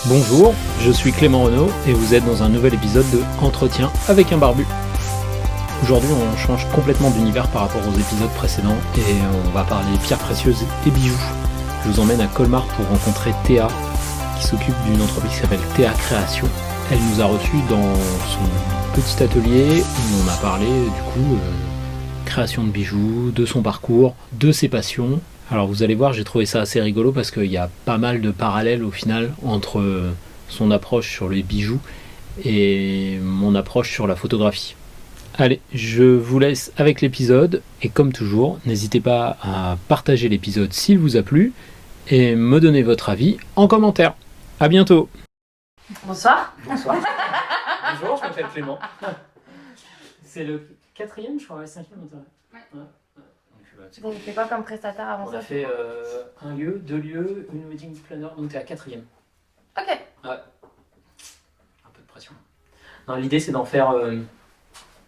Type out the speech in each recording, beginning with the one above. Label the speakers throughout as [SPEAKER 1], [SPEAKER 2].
[SPEAKER 1] Bonjour, je suis Clément Renaud et vous êtes dans un nouvel épisode de Entretien avec un barbu. Aujourd'hui on change complètement d'univers par rapport aux épisodes précédents et on va parler pierres précieuses et bijoux. Je vous emmène à Colmar pour rencontrer Théa qui s'occupe d'une entreprise qui s'appelle Théa Création. Elle nous a reçus dans son petit atelier où on a parlé création de bijoux, de son parcours, de ses passions. Alors vous allez voir, j'ai trouvé ça assez rigolo parce qu'il y a pas mal de parallèles au final entre son approche sur les bijoux et mon approche sur la photographie. Allez, je vous laisse avec l'épisode et comme toujours, n'hésitez pas à partager l'épisode s'il vous a plu et me donner votre avis en commentaire. À bientôt.
[SPEAKER 2] Bonsoir.
[SPEAKER 1] Bonsoir. Bonjour, je m'appelle Clément. C'est le 4e, je crois, le 5e intérêt.
[SPEAKER 2] Ouais. Donc, c'est quoi comme prestataire avant ça?
[SPEAKER 1] On a fait un lieu, 2 lieux, une wedding planner, donc t'es à 4e.
[SPEAKER 2] Ok.
[SPEAKER 1] Ouais. Un peu de pression. Non, l'idée c'est d'en faire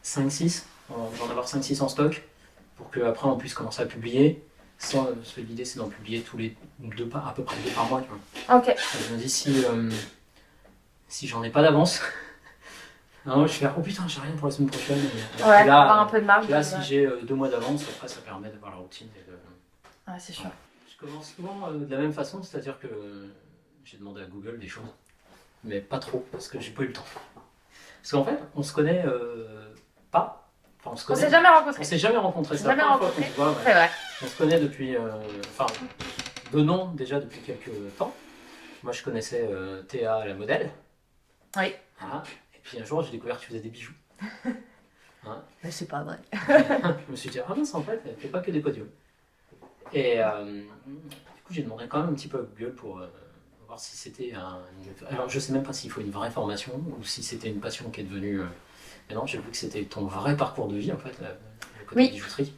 [SPEAKER 1] 5-6, d'en avoir 5-6 en stock, pour qu'après on puisse commencer à publier. L'idée c'est d'en publier tous les à peu près 2 par mois. Tu vois.
[SPEAKER 2] Ok.
[SPEAKER 1] Je me dis si j'en ai pas d'avance, non, je vais faire oh putain j'ai rien pour la semaine prochaine.
[SPEAKER 2] Ouais,
[SPEAKER 1] là,
[SPEAKER 2] avoir un peu de marge.
[SPEAKER 1] Là si j'ai 2 mois d'avance, après ça permet d'avoir la routine.
[SPEAKER 2] Ouais, c'est sûr.
[SPEAKER 1] Je commence souvent de la même façon, c'est-à-dire que j'ai demandé à Google des choses, mais pas trop, parce que j'ai pas eu le temps. Parce qu'en fait, on se connaît pas. Enfin,
[SPEAKER 2] On s'est jamais rencontrés.
[SPEAKER 1] On s'est jamais rencontrés.
[SPEAKER 2] Jamais rencontrés.
[SPEAKER 1] C'est vrai. On se connaît depuis, de nom déjà depuis quelques temps. Moi, je connaissais Théa, la modèle.
[SPEAKER 2] Oui.
[SPEAKER 1] Voilà. Et puis un jour, j'ai découvert que tu faisais des bijoux. Hein.
[SPEAKER 2] Mais c'est pas vrai.
[SPEAKER 1] Je me suis dit, ah mince, en fait, elle fait pas que des podiums. Et du coup, j'ai demandé quand même un petit peu à Google pour voir si c'était Alors, je sais même pas s'il faut une vraie formation ou si c'était une passion qui est devenue. Mais non, j'ai vu que c'était ton vrai parcours de vie, en fait, le côté bijouterie.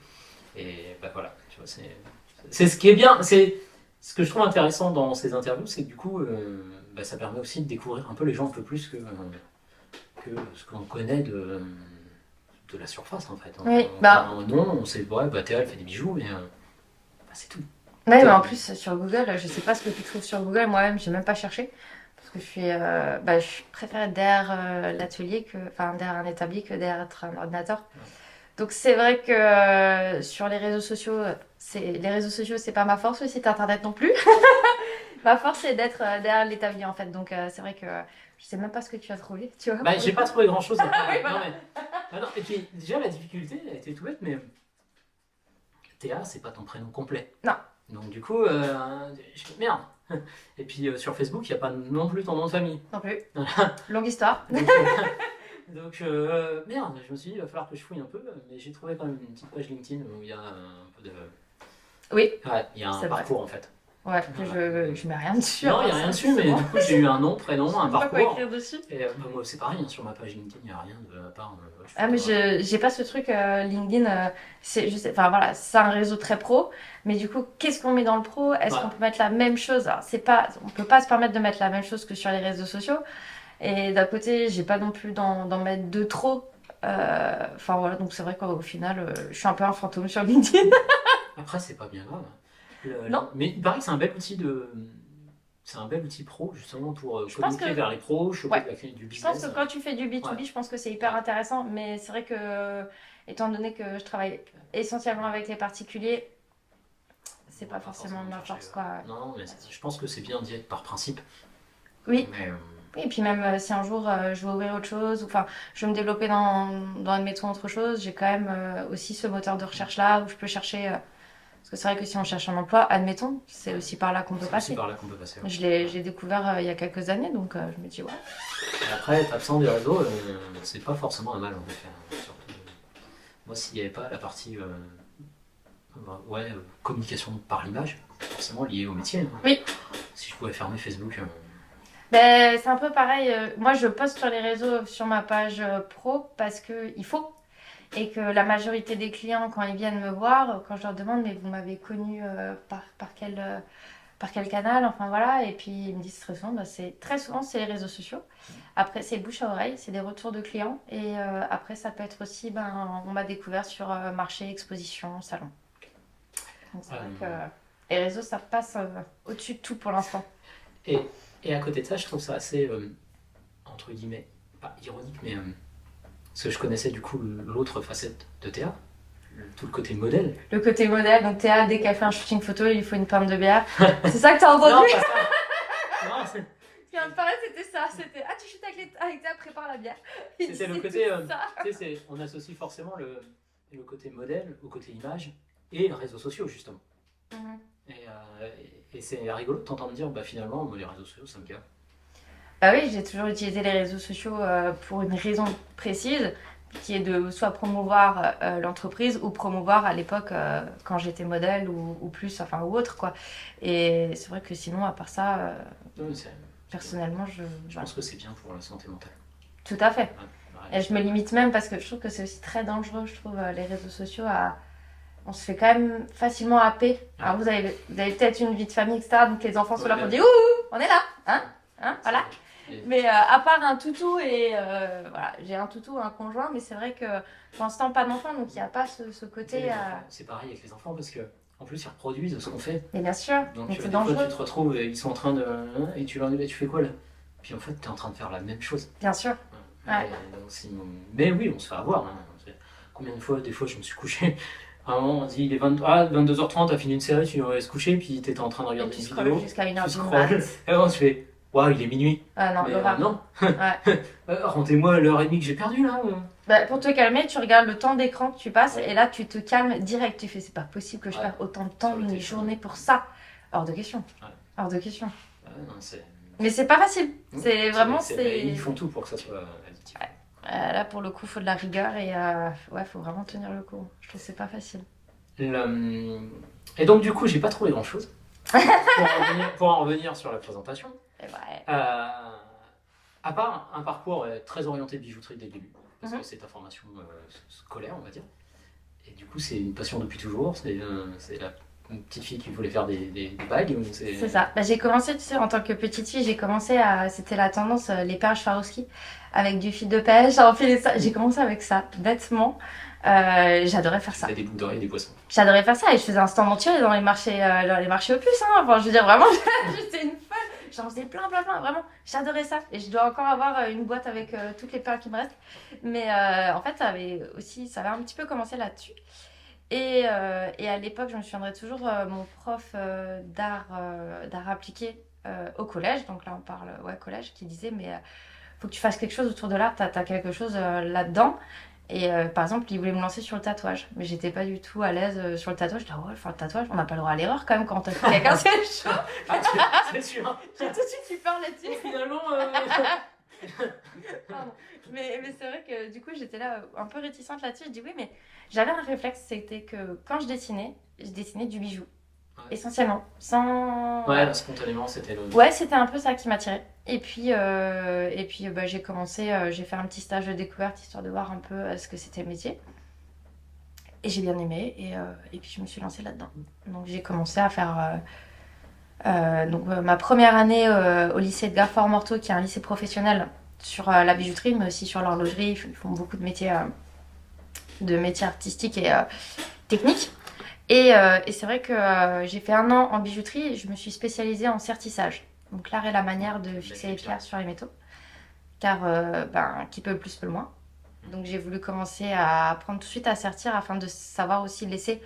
[SPEAKER 1] Et bah voilà, tu vois, c'est ce qui est bien. C'est ce que je trouve intéressant dans ces interviews, c'est que du coup, ça permet aussi de découvrir un peu les gens un peu plus que ce qu'on connaît de la surface, en fait.
[SPEAKER 2] Oui,
[SPEAKER 1] non, on sait, ouais, Théa, elle fait des bijoux, mais c'est tout.
[SPEAKER 2] Ouais, mais en plus, sur Google, je sais pas ce que tu trouves sur Google. Moi-même, j'ai même pas cherché. Parce que je préfère être derrière l'atelier, derrière un établi que derrière un ordinateur. Donc c'est vrai que sur les réseaux sociaux, c'est pas ma force, le site internet non plus. Ma force, c'est d'être derrière l'établi en fait. Donc c'est vrai que je sais même pas ce que tu as trouvé, tu vois.
[SPEAKER 1] J'ai pas trouvé grand chose.
[SPEAKER 2] Oui, voilà.
[SPEAKER 1] Non, et puis déjà la difficulté, elle était tout bête, mais Théa, c'est pas ton prénom complet.
[SPEAKER 2] Non.
[SPEAKER 1] Donc du coup, je fais merde. Et puis sur Facebook, il n'y a pas non plus ton nom de famille.
[SPEAKER 2] Non plus. Longue histoire.
[SPEAKER 1] Donc merde, je me suis dit, il va falloir que je fouille un peu, mais j'ai trouvé quand même une petite page LinkedIn où il y a un peu de...
[SPEAKER 2] Oui.
[SPEAKER 1] Ouais, il y a un parcours en fait.
[SPEAKER 2] Ouais, je mets rien dessus.
[SPEAKER 1] Non, il n'y a rien dessus, mais du coup j'ai eu un nom, prénom, un parcours.
[SPEAKER 2] Pas quoi écrire dessus.
[SPEAKER 1] Et moi c'est pareil, sur ma page LinkedIn, il n'y a rien à part...
[SPEAKER 2] mais j'ai pas ce truc LinkedIn, c'est un réseau très pro, mais du coup, qu'est-ce qu'on met dans le pro? Est-ce qu'on peut mettre la même chose? Alors, on peut pas se permettre de mettre la même chose que sur les réseaux sociaux. Et d'un côté, j'ai pas non plus d'en mettre de trop. Donc c'est vrai qu'au final, je suis un peu un fantôme sur LinkedIn.
[SPEAKER 1] Après, c'est pas bien grave.
[SPEAKER 2] Non.
[SPEAKER 1] Mais il paraît que c'est un bel outil C'est un bel outil pro, justement, pour communiquer vers les pros, choper du business.
[SPEAKER 2] Je pense que quand tu fais du B2B, je pense que c'est hyper intéressant. Mais c'est vrai que, étant donné que je travaille essentiellement avec les particuliers, c'est pas forcément ma force, quoi.
[SPEAKER 1] Non, mais je pense que c'est bien d'y être par principe.
[SPEAKER 2] Oui. Mais, et puis même si un jour je veux ouvrir autre chose, ou je veux me développer dans admettons autre chose, j'ai quand même aussi ce moteur de recherche là où je peux chercher. Parce que c'est vrai que si on cherche un emploi, admettons, c'est aussi par là qu'on peut passer.
[SPEAKER 1] C'est par là qu'on peut passer. Ouais.
[SPEAKER 2] J'ai découvert il y a quelques années, donc je me dis ouais.
[SPEAKER 1] Et après, être absent des réseaux, c'est pas forcément un mal en effet. Surtout, moi, s'il n'y avait pas la partie communication par l'image, forcément liée au métier. Hein.
[SPEAKER 2] Oui.
[SPEAKER 1] Si je pouvais fermer Facebook.
[SPEAKER 2] C'est un peu pareil. Moi, je poste sur les réseaux, sur ma page pro, parce qu'il faut. Et que la majorité des clients, quand ils viennent me voir, quand je leur demande, mais vous m'avez connu par quel canal, enfin voilà, et puis ils me disent très souvent, c'est les réseaux sociaux. Après, c'est bouche à oreille, c'est des retours de clients. Et après, ça peut être aussi, on m'a découvert sur marché, exposition, salon. Donc c'est vrai que les réseaux, ça passe au-dessus de tout pour l'instant.
[SPEAKER 1] Et, et à côté de ça, je trouve ça assez, entre guillemets, pas ironique, mais parce que je connaissais du coup l'autre facette de Théa, tout le côté modèle.
[SPEAKER 2] Le côté modèle, donc Théa, dès qu'elle fait un shooting photo, il lui faut une pinte de bière. C'est ça que t'as entendu?
[SPEAKER 1] Non, pas ça. Non,
[SPEAKER 2] Ce qui me paraît, c'était ça. C'était ah, tu shootes avec Théa, prépare la bière.
[SPEAKER 1] c'était le côté. Tu sais, on associe forcément le côté modèle au côté image et réseaux sociaux, justement. Et c'est rigolo de t'entendre dire, bah finalement, moi, les réseaux sociaux, ça me gave.
[SPEAKER 2] Bah oui, j'ai toujours utilisé les réseaux sociaux pour une raison précise, qui est de soit promouvoir l'entreprise ou promouvoir à l'époque quand j'étais modèle ou plus, enfin ou autre quoi. Et c'est vrai que sinon, à part ça, personnellement,
[SPEAKER 1] je pense que c'est bien pour la santé mentale.
[SPEAKER 2] Tout à fait.
[SPEAKER 1] Ouais.
[SPEAKER 2] Et je me limite même parce que je trouve que c'est aussi très dangereux, je trouve, les réseaux sociaux on se fait quand même facilement happer. Alors vous avez peut-être une vie de famille, etc. Donc les enfants sont là pour dire ouh, on est là, hein, voilà. Mais à part un toutou et voilà, j'ai un toutou, un conjoint, mais c'est vrai que pour l'instant pas d'enfant, donc il n'y a pas ce côté.
[SPEAKER 1] C'est pareil avec les enfants parce que en plus ils reproduisent ce qu'on fait.
[SPEAKER 2] Et bien sûr.
[SPEAKER 1] Donc
[SPEAKER 2] c'est
[SPEAKER 1] des
[SPEAKER 2] dangereux.
[SPEAKER 1] fois tu te retrouves, ils sont en train de et tu fais quoi là? Puis en fait tu es en train de faire la même chose.
[SPEAKER 2] Bien sûr. Ouais.
[SPEAKER 1] Mais oui, on se fait avoir. Hein. Combien de fois, des fois je me suis couché. À un moment, on dit il est 22h30, t'as fini une série, tu vas se coucher, puis t'étais en train de regarder une vidéo.
[SPEAKER 2] Jusqu'à 1h du
[SPEAKER 1] mat. Et avant, tu fais waouh, il est minuit.
[SPEAKER 2] Ah non,
[SPEAKER 1] non.
[SPEAKER 2] Ouais.
[SPEAKER 1] Racontez-moi l'heure et demie que j'ai perdue là.
[SPEAKER 2] Bah, pour te calmer, tu regardes le temps d'écran que tu passes et là tu te calmes direct. Tu fais c'est pas possible que je perde autant de temps d'une journée pour ça. Hors de question. Hors de question.
[SPEAKER 1] Non,
[SPEAKER 2] mais c'est pas facile. C'est vraiment.
[SPEAKER 1] Ils font tout pour que ça soit addictif.
[SPEAKER 2] Ouais. Là pour le coup, il faut de la rigueur et faut vraiment tenir le coup. Je trouve que c'est pas facile.
[SPEAKER 1] Et donc du coup, j'ai pas trouvé grand chose pour en revenir sur la présentation. À part un parcours très orienté bijouterie dès le début, parce que c'est ta formation scolaire, on va dire. Et du coup, c'est une passion depuis toujours. C'est la petite fille qui voulait faire des bagues.
[SPEAKER 2] C'est ça. Bah, j'ai commencé, tu sais, en tant que petite fille, c'était la tendance, les perles Swarovski, avec du fil de pêche, enfiler ça. J'ai commencé avec ça, bêtement. J'adorais faire ça.
[SPEAKER 1] Des boucles d'oreilles, des poissons.
[SPEAKER 2] J'adorais faire ça et je faisais un stand entier dans les marchés aux puces. Hein. Enfin, je veux dire, vraiment, j'étais une folle. J'en faisais plein, vraiment. J'adorais ça. Et je dois encore avoir une boîte avec toutes les perles qui me restent. Mais en fait, ça avait un petit peu commencé là-dessus. Et à l'époque, je me souviendrai toujours mon prof d'art appliqué au collège. Donc là, on parle collège, qui disait mais faut que tu fasses quelque chose autour de l'art. T'as quelque chose là-dedans. Et par exemple, il voulait me lancer sur le tatouage. Mais j'étais pas du tout à l'aise sur le tatouage. Je disais, ouais, faire le tatouage, on n'a pas le droit à l'erreur quand même quand on tatoue quelqu'un, c'est chaud.
[SPEAKER 1] C'est sûr.
[SPEAKER 2] J'ai tout de suite eu peur là-dessus.
[SPEAKER 1] Finalement.
[SPEAKER 2] Pardon. Mais c'est vrai que du coup, j'étais là un peu réticente là-dessus. Je dis oui, mais j'avais un réflexe, c'était que quand je dessinais du bijou. Ouais. Essentiellement. Sans.
[SPEAKER 1] Ouais, spontanément, c'était le.
[SPEAKER 2] Ouais, c'était un peu ça qui m'attirait. Et puis j'ai commencé, j'ai fait un petit stage de découverte histoire de voir un peu ce que c'était le métier. Et j'ai bien aimé et puis je me suis lancée là-dedans. Donc j'ai commencé à faire ma première année au lycée Edgar Faure-Morteau, qui est un lycée professionnel sur la bijouterie, mais aussi sur l'horlogerie. Ils font beaucoup de métiers artistiques et techniques. Et c'est vrai que j'ai fait 1 an en bijouterie et je me suis spécialisée en sertissage. Donc l'art et la manière de fixer les pierres sur les métaux. Car qui peut le plus peut le moins. Donc j'ai voulu commencer à apprendre tout de suite à sertir afin de savoir aussi laisser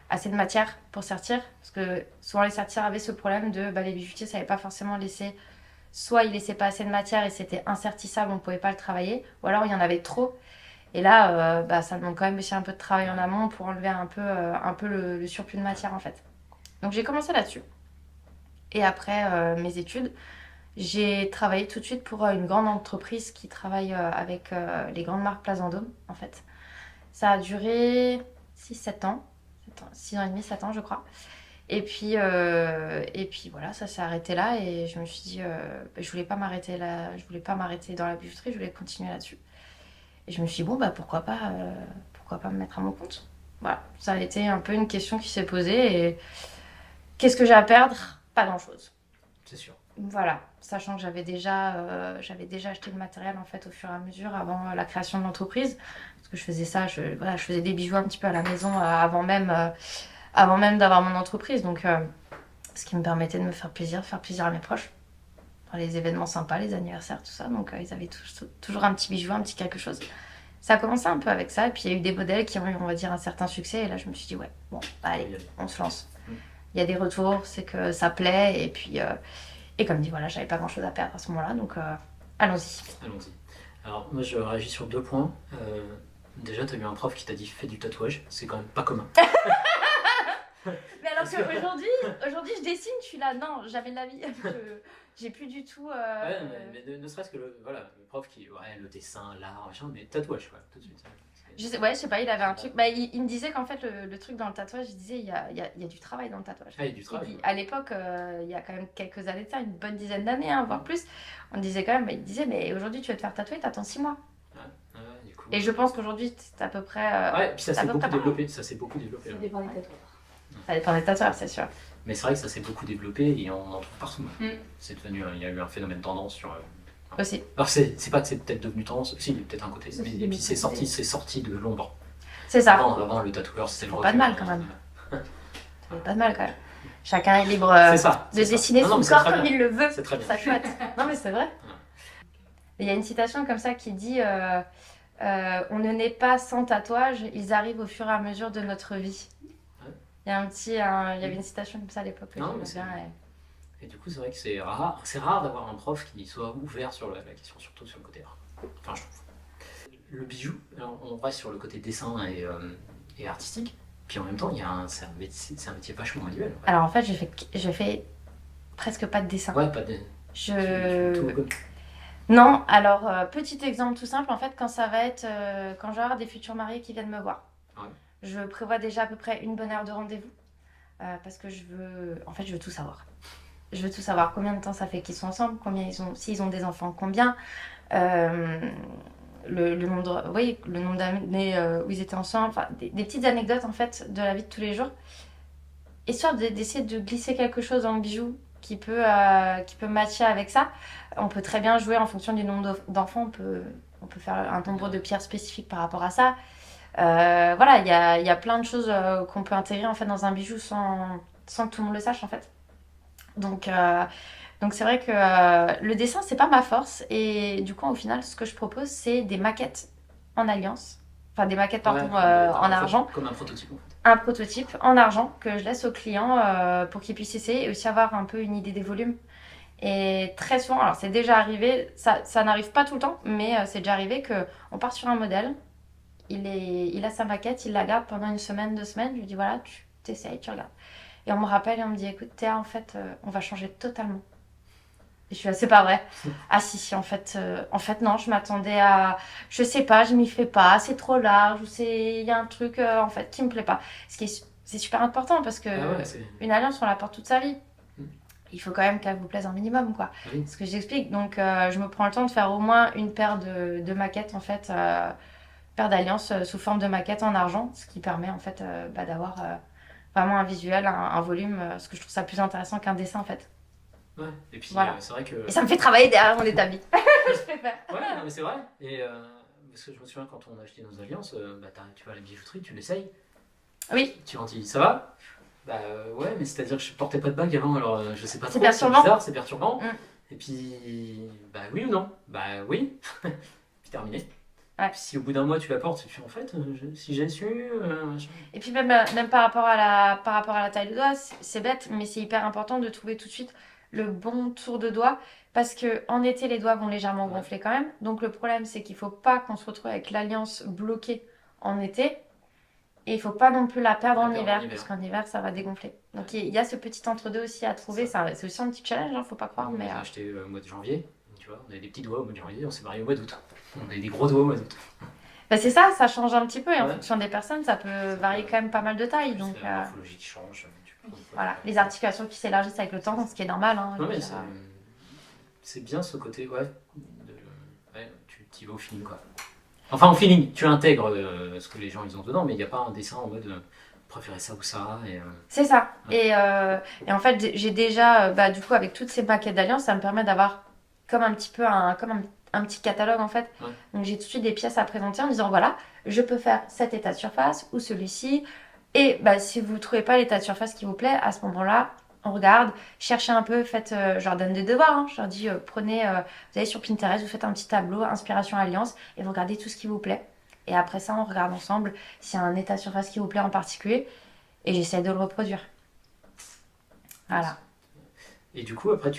[SPEAKER 2] assez de matière pour sertir. Parce que souvent les sertisseurs avaient ce problème de les bijoutiers ne savaient pas forcément laisser. Soit ils laissaient pas assez de matière et c'était insertissable, on ne pouvait pas le travailler. Ou alors il y en avait trop. Et là, ça demande quand même aussi un peu de travail en amont pour enlever un peu le surplus de matière en fait. Donc j'ai commencé là-dessus. Et après mes études, j'ai travaillé tout de suite pour une grande entreprise qui travaille avec les grandes marques Place Vendôme en fait. Ça a duré 6-7 ans, 6 ans et demi, 7 ans je crois. Et puis voilà, ça s'est arrêté là et je me suis dit, je voulais pas m'arrêter là, je voulais pas m'arrêter dans la bijouterie, je voulais continuer là-dessus. Et je me suis dit, pourquoi pas me mettre à mon compte. Voilà, ça a été un peu une question qui s'est posée et qu'est-ce que j'ai à perdre? Pas grand-chose.
[SPEAKER 1] C'est sûr.
[SPEAKER 2] Voilà, sachant que j'avais déjà acheté le matériel en fait au fur et à mesure avant la création de l'entreprise. Parce que je faisais ça, je faisais des bijoux un petit peu à la maison avant même d'avoir mon entreprise. Donc, ce qui me permettait de me faire plaisir à mes proches. Enfin, les événements sympas, les anniversaires, tout ça. Donc ils avaient toujours un petit bijou, un petit quelque chose. Ça a commencé un peu avec ça, et puis il y a eu des modèles qui ont eu, on va dire, un certain succès, et là je me suis dit, ouais, bon, bah, allez, on se lance. Il y a des retours, c'est que ça plaît, et puis, et comme dit, voilà, j'avais pas grand chose à perdre à ce moment-là, donc allons-y.
[SPEAKER 1] Allons-y. Alors, moi je réagis sur 2 points. Déjà, tu as eu un prof qui t'a dit fais du tatouage, c'est quand même pas commun.
[SPEAKER 2] Mais alors qu'aujourd'hui, je dessine, je suis là, non, jamais de la vie. J'ai plus du tout.
[SPEAKER 1] Ouais, mais ne serait-ce que le prof qui, ouais, le dessin, l'art, machin, mais tatouage, quoi, tout de suite.
[SPEAKER 2] Je sais pas, il avait un truc. Bah, il me disait qu'en fait, le truc dans le tatouage, il disait il y a du travail dans le tatouage.
[SPEAKER 1] Ah, il y a du travail.
[SPEAKER 2] Et puis, à l'époque, il y a quand même quelques années de ça, une bonne dizaine d'années, hein, voire plus, on disait quand même, il disait, mais aujourd'hui, tu vas te faire tatouer, t'attends 6 mois.
[SPEAKER 1] Ouais, du coup.
[SPEAKER 2] Et je pense qu'aujourd'hui, c'est à peu près.
[SPEAKER 1] Ouais, puis ça s'est beaucoup développé. Ça
[SPEAKER 3] Ça dépend des tatouages.
[SPEAKER 2] Ça dépend des tatoueurs, c'est sûr.
[SPEAKER 1] Mais c'est vrai que ça s'est beaucoup développé et on en trouve partout. C'est devenu, il y a eu un phénomène tendance sur.
[SPEAKER 2] Aussi.
[SPEAKER 1] Alors c'est pas que c'est peut-être devenu tendance, si il y a peut-être un côté, mais et puis c'est sorti de l'ombre.
[SPEAKER 2] C'est ça.
[SPEAKER 1] Avant le tatoueur c'était le
[SPEAKER 2] pas de mal quand même. Pas de mal quand même. Chacun est libre de dessiner son corps comme il le veut.
[SPEAKER 1] C'est très bien.
[SPEAKER 2] Ça chouette. Non mais c'est vrai. Il y a une citation comme ça qui dit on ne naît pas sans tatouage, ils arrivent au fur et à mesure de notre vie. Il y avait une citation comme ça à l'époque que j'aimais bien.
[SPEAKER 1] Et du coup, c'est vrai que c'est rare d'avoir un prof qui soit ouvert sur la question, surtout sur le côté art. Enfin, je trouve. Le bijou, alors, on reste sur le côté dessin et artistique, puis en même temps, c'est un métier vachement manuel. Ouais.
[SPEAKER 2] Alors en fait, je fais presque pas de dessin.
[SPEAKER 1] Ouais, pas de.
[SPEAKER 2] Non, alors petit exemple tout simple, en fait, quand ça va être quand je vais avoir des futurs mariés qui viennent me voir.
[SPEAKER 1] Ouais.
[SPEAKER 2] Je prévois déjà à peu près une bonne heure de rendez-vous parce que je veux tout savoir. Je veux tout savoir, combien de temps ça fait qu'ils sont ensemble, s'ils ont des enfants, combien, le nombre d'années où ils étaient ensemble, enfin des petites anecdotes en fait de la vie de tous les jours, histoire d'essayer de glisser quelque chose dans le bijou qui peut matcher avec ça. On peut très bien jouer en fonction du nombre d'enfants, on peut faire un nombre de pierres spécifiques par rapport à ça. Voilà, il y a plein de choses qu'on peut intégrer en fait dans un bijou sans que tout le monde le sache en fait. Donc c'est vrai que le dessin c'est pas ma force et du coup au final ce que je propose c'est des maquettes en alliance, enfin des maquettes en argent.
[SPEAKER 1] Comme un prototype en fait.
[SPEAKER 2] Un prototype en argent que je laisse au client pour qu'il puisse essayer et aussi avoir un peu une idée des volumes. Et très souvent, alors c'est déjà arrivé, ça n'arrive pas tout le temps, mais c'est déjà arrivé qu'on part sur un modèle, il a sa maquette, il la garde pendant 1 semaine, 2 semaines, je lui dis voilà, tu t'essayes, tu regardes. Et on me rappelle et on me dit écoute Théa, en fait, on va changer totalement. Et je suis là, c'est pas vrai. Ah si, en fait non, je m'attendais à, je sais pas, je m'y fais pas, c'est trop large, ou il y a un truc en fait qui me plaît pas. C'est super important parce que une alliance on la porte toute sa vie. Il faut quand même qu'elle vous plaise un minimum, quoi.
[SPEAKER 1] Oui.
[SPEAKER 2] Ce que j'explique. Donc, je me prends le temps de faire au moins une paire de maquettes, en fait, paire d'alliances sous forme de maquettes en argent, ce qui permet, en fait, d'avoir vraiment un visuel, un volume, parce que je trouve ça plus intéressant qu'un dessin, en fait.
[SPEAKER 1] Ouais, et puis
[SPEAKER 2] voilà.
[SPEAKER 1] C'est vrai que...
[SPEAKER 2] Et ça me fait travailler derrière mon établi. Je préfère.
[SPEAKER 1] Ouais, non, mais c'est vrai. Et parce que je me souviens, quand on a acheté nos alliances, tu vas à la bijouterie, tu l'essayes.
[SPEAKER 2] Oui.
[SPEAKER 1] Tu leur dis, ça va ? Bah ouais, mais c'est-à-dire que je portais pas de bague avant, alors je sais pas trop,
[SPEAKER 2] c'est bizarre,
[SPEAKER 1] c'est perturbant. Et puis, bah oui ou non ? Bah oui. Puis terminé.
[SPEAKER 2] Ouais.
[SPEAKER 1] Puis si au bout d'un mois tu la portes, tu fais en fait, si j'ai su...
[SPEAKER 2] Et puis même par rapport à la taille de doigt, c'est bête, mais c'est hyper important de trouver tout de suite le bon tour de doigt, parce qu'en été, les doigts vont légèrement gonfler quand même. Donc le problème, c'est qu'il faut pas qu'on se retrouve avec l'alliance bloquée en été. Et il ne faut pas non plus la perdre en hiver, parce qu'en hiver, ça va dégonfler. Donc il y a ce petit entre-deux aussi à trouver. C'est aussi un petit challenge, hein, faut pas croire.
[SPEAKER 1] On a acheté au mois de janvier, tu vois, on avait des petits doigts au mois de janvier, on s'est marié au mois d'août. On avait des gros doigts au mois d'août.
[SPEAKER 2] Bah c'est ça change un petit peu. Et en fonction des personnes, ça peut varier quand même pas mal de taille. Donc,
[SPEAKER 1] la morphologie qui change.
[SPEAKER 2] Voilà, les articulations qui s'élargissent avec le temps, ce qui est normal. Hein,
[SPEAKER 1] ouais, c'est bien ce côté, tu t'y vas au feeling, quoi. Enfin, en feeling, tu intègres ce que les gens ils ont dedans, mais il n'y a pas un dessin en mode préférer ça ou ça.
[SPEAKER 2] C'est ça. Ouais. Et en fait, j'ai déjà, du coup, avec toutes ces maquettes d'alliance, ça me permet d'avoir comme un petit peu un petit catalogue en fait. Ouais. Donc j'ai tout de suite des pièces à présenter en disant voilà, je peux faire cet état de surface ou celui-ci. Et si vous ne trouvez pas l'état de surface qui vous plaît, à ce moment-là, on regarde, cherchez un peu, faites, je leur donne des devoirs, hein. Je leur dis, prenez, vous allez sur Pinterest, vous faites un petit tableau, inspiration alliance, et vous regardez tout ce qui vous plaît. Et après ça, on regarde ensemble s'il y a un état de surface qui vous plaît en particulier, et j'essaie de le reproduire. Voilà.
[SPEAKER 1] Et du coup, après,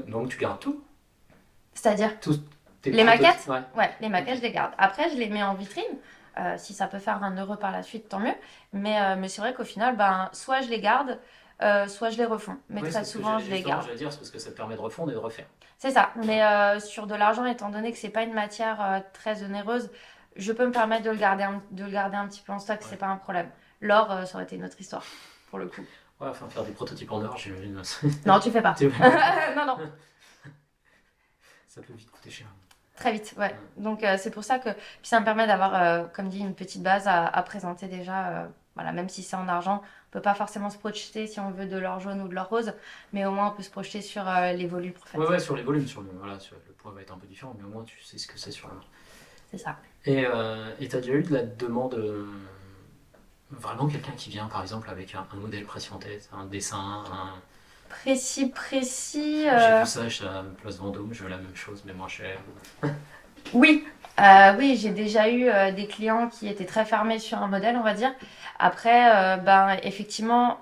[SPEAKER 1] donc tu gardes tout?
[SPEAKER 2] C'est-à-dire
[SPEAKER 1] Tous tes
[SPEAKER 2] les
[SPEAKER 1] prototypes?
[SPEAKER 2] maquettes?
[SPEAKER 1] Ouais.
[SPEAKER 2] Ouais, les maquettes, je les garde. Après, je les mets en vitrine. Si ça peut faire un euro par la suite, tant mieux. Mais c'est vrai qu'au final, soit je les garde, soit je les refonds. Mais
[SPEAKER 1] Oui,
[SPEAKER 2] très
[SPEAKER 1] c'est ce que
[SPEAKER 2] souvent, je les garde.
[SPEAKER 1] j'allais dire, c'est parce que ça te permet de refondre et de refaire.
[SPEAKER 2] C'est ça. Mais sur de l'argent, étant donné que c'est pas une matière très onéreuse, je peux me permettre de le garder un petit peu en stock, c'est
[SPEAKER 1] Ouais.
[SPEAKER 2] pas un problème. L'or, ça aurait été une autre histoire, pour le coup.
[SPEAKER 1] Ouais, enfin, faire des prototypes en or, j'imagine.
[SPEAKER 2] Non, tu fais pas.
[SPEAKER 1] Tu-
[SPEAKER 2] Non, non.
[SPEAKER 1] Ça peut vite coûter cher.
[SPEAKER 2] Très vite, ouais. Donc c'est pour ça que puis ça me permet d'avoir, comme dit, une petite base à présenter déjà. Voilà, même si c'est en argent, on peut pas forcément se projeter si on veut de l'or jaune ou de l'or rose, mais au moins on peut se projeter sur les volupes en fait.
[SPEAKER 1] Ouais, sur les volumes, le poids va être un peu différent, mais au moins tu sais ce que c'est sur l'or.
[SPEAKER 2] C'est ça.
[SPEAKER 1] Et t'as déjà eu de la demande, vraiment quelqu'un qui vient par exemple avec un modèle précis en tête, un dessin,
[SPEAKER 2] Précis.
[SPEAKER 1] J'ai vu ça à Place Vendôme, je veux la même chose mais moins cher.
[SPEAKER 2] Oui, oui, j'ai déjà eu des clients qui étaient très fermés sur un modèle, on va dire. Après, effectivement,